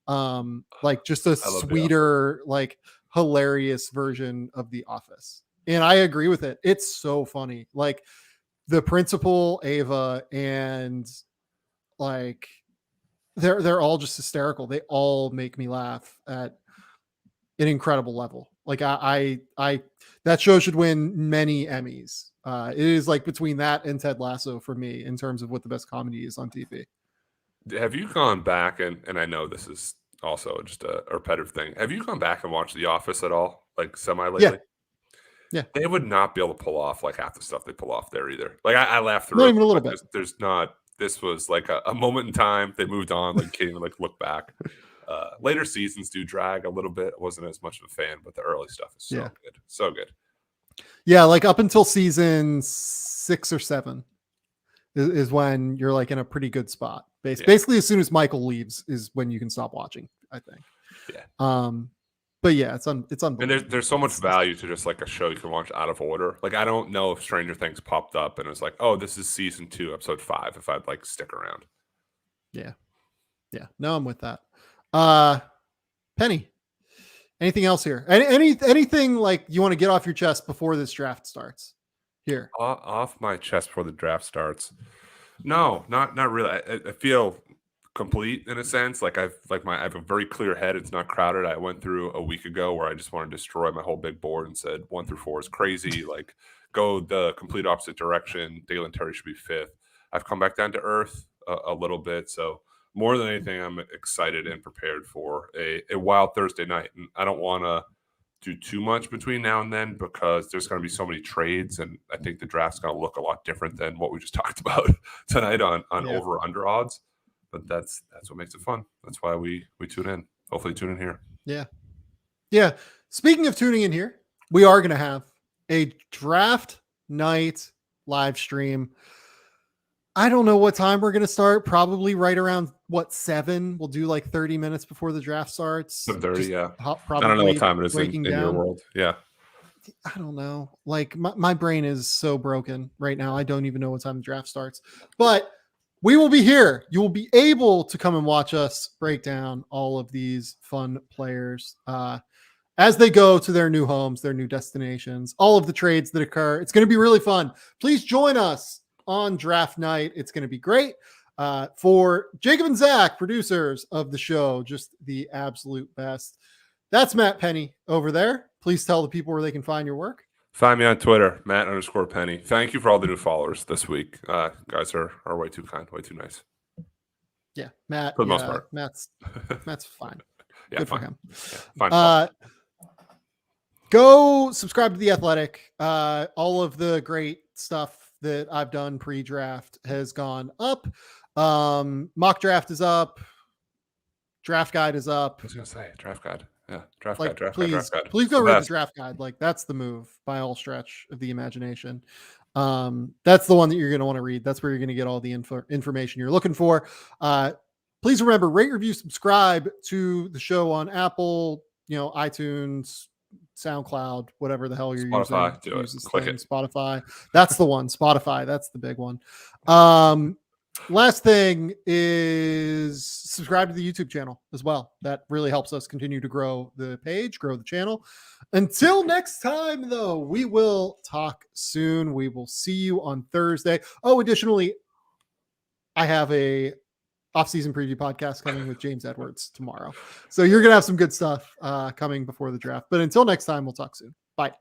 Like just a sweeter, like hilarious version of The Office. And I agree with it. It's so funny. Like the principal, Ava, and like they're all just hysterical. They all make me laugh at an incredible level. Like I that show should win many Emmys. It is like between that and Ted Lasso for me in terms of what the best comedy is on TV. Have you gone back and I know this is also just a repetitive thing. Have you gone back and watched The Office at all? Like semi lately? Yeah. They would not be able to pull off like half the stuff they pull off there either. Like I laughed through not it. Even a little bit. There's not. This was like a moment in time. They moved on. Like can't even like look back. Later seasons do drag a little bit. I wasn't as much of a fan, but the early stuff is so good. So good. Yeah, like up until season 6 or 7 is when you're like in a pretty good spot. Basically, as soon as Michael leaves is when you can stop watching, I think. Yeah. But yeah, it's unbelievable. And there's so much value to just like a show you can watch out of order. Like I don't know if Stranger Things popped up and it was like, oh, this is season 2, episode 5. If I'd like stick around. Yeah. No, I'm with that. Penny, anything else here? Anything like you want to get off your chest before this draft starts? Here, off my chest before the draft starts. No, not really. I feel complete in a sense. Like I have a very clear head. It's not crowded. I went through a week ago where I just wanted to destroy my whole big board and said 1 through 4 is crazy. Like go the complete opposite direction. Dalen Terry should be 5th. I've come back down to earth a little bit. So more than anything, I'm excited and prepared for a wild Thursday night. And I don't want to do too much between now and then because there's going to be so many trades, and I think the draft's going to look a lot different than what we just talked about tonight on over under odds. But that's what makes it fun. That's why we tune in. Hopefully, tune in here. Yeah. Speaking of tuning in here, we are going to have a draft night live stream. I don't know what time we're going to start. Probably right around 7. We'll do like 30 minutes before the draft starts. 7:30, yeah. Probably I don't know what time it is in down. your world. Yeah. I don't know. Like my brain is so broken right now. I don't even know what time the draft starts. But we will be here. You will be able to come and watch us break down all of these fun players as they go to their new homes, their new destinations, all of the trades that occur. It's going to be really fun. Please join us on draft night. It's going to be great. For Jacob and Zach, producers of the show, just the absolute best. That's Matt Pennie over there. Please tell the people where they can find your work. Find me on Twitter, Matt_Pennie. Thank you for all the new followers this week. Guys are way too kind, way too nice. Yeah, Matt. For the most part. Matt's fine. Yeah, Good fine. for him. Yeah, fine. Go subscribe to The Athletic. All of the great stuff that I've done pre-draft has gone up. Mock draft is up. Draft guide is up. I was going to say, draft guide. Yeah, draft Like, guide. Please go read the draft guide. Like, that's the move by all stretch of the imagination. That's the one that you're going to want to read. That's where you're going to get all the information you're looking for. Please remember, rate, review, subscribe to the show on Apple, iTunes, SoundCloud, whatever the hell you're Spotify, using. do it. Click it. Spotify. That's the one. Spotify. That's the big one. Last thing is subscribe to the YouTube channel as well. That really helps us continue to grow the page, grow the channel. Until next time, though, we will talk soon. We will see you on Thursday. Oh, additionally, I have a off-season preview podcast coming with James Edwards tomorrow. So you're going to have some good stuff coming before the draft. But until next time, we'll talk soon. Bye.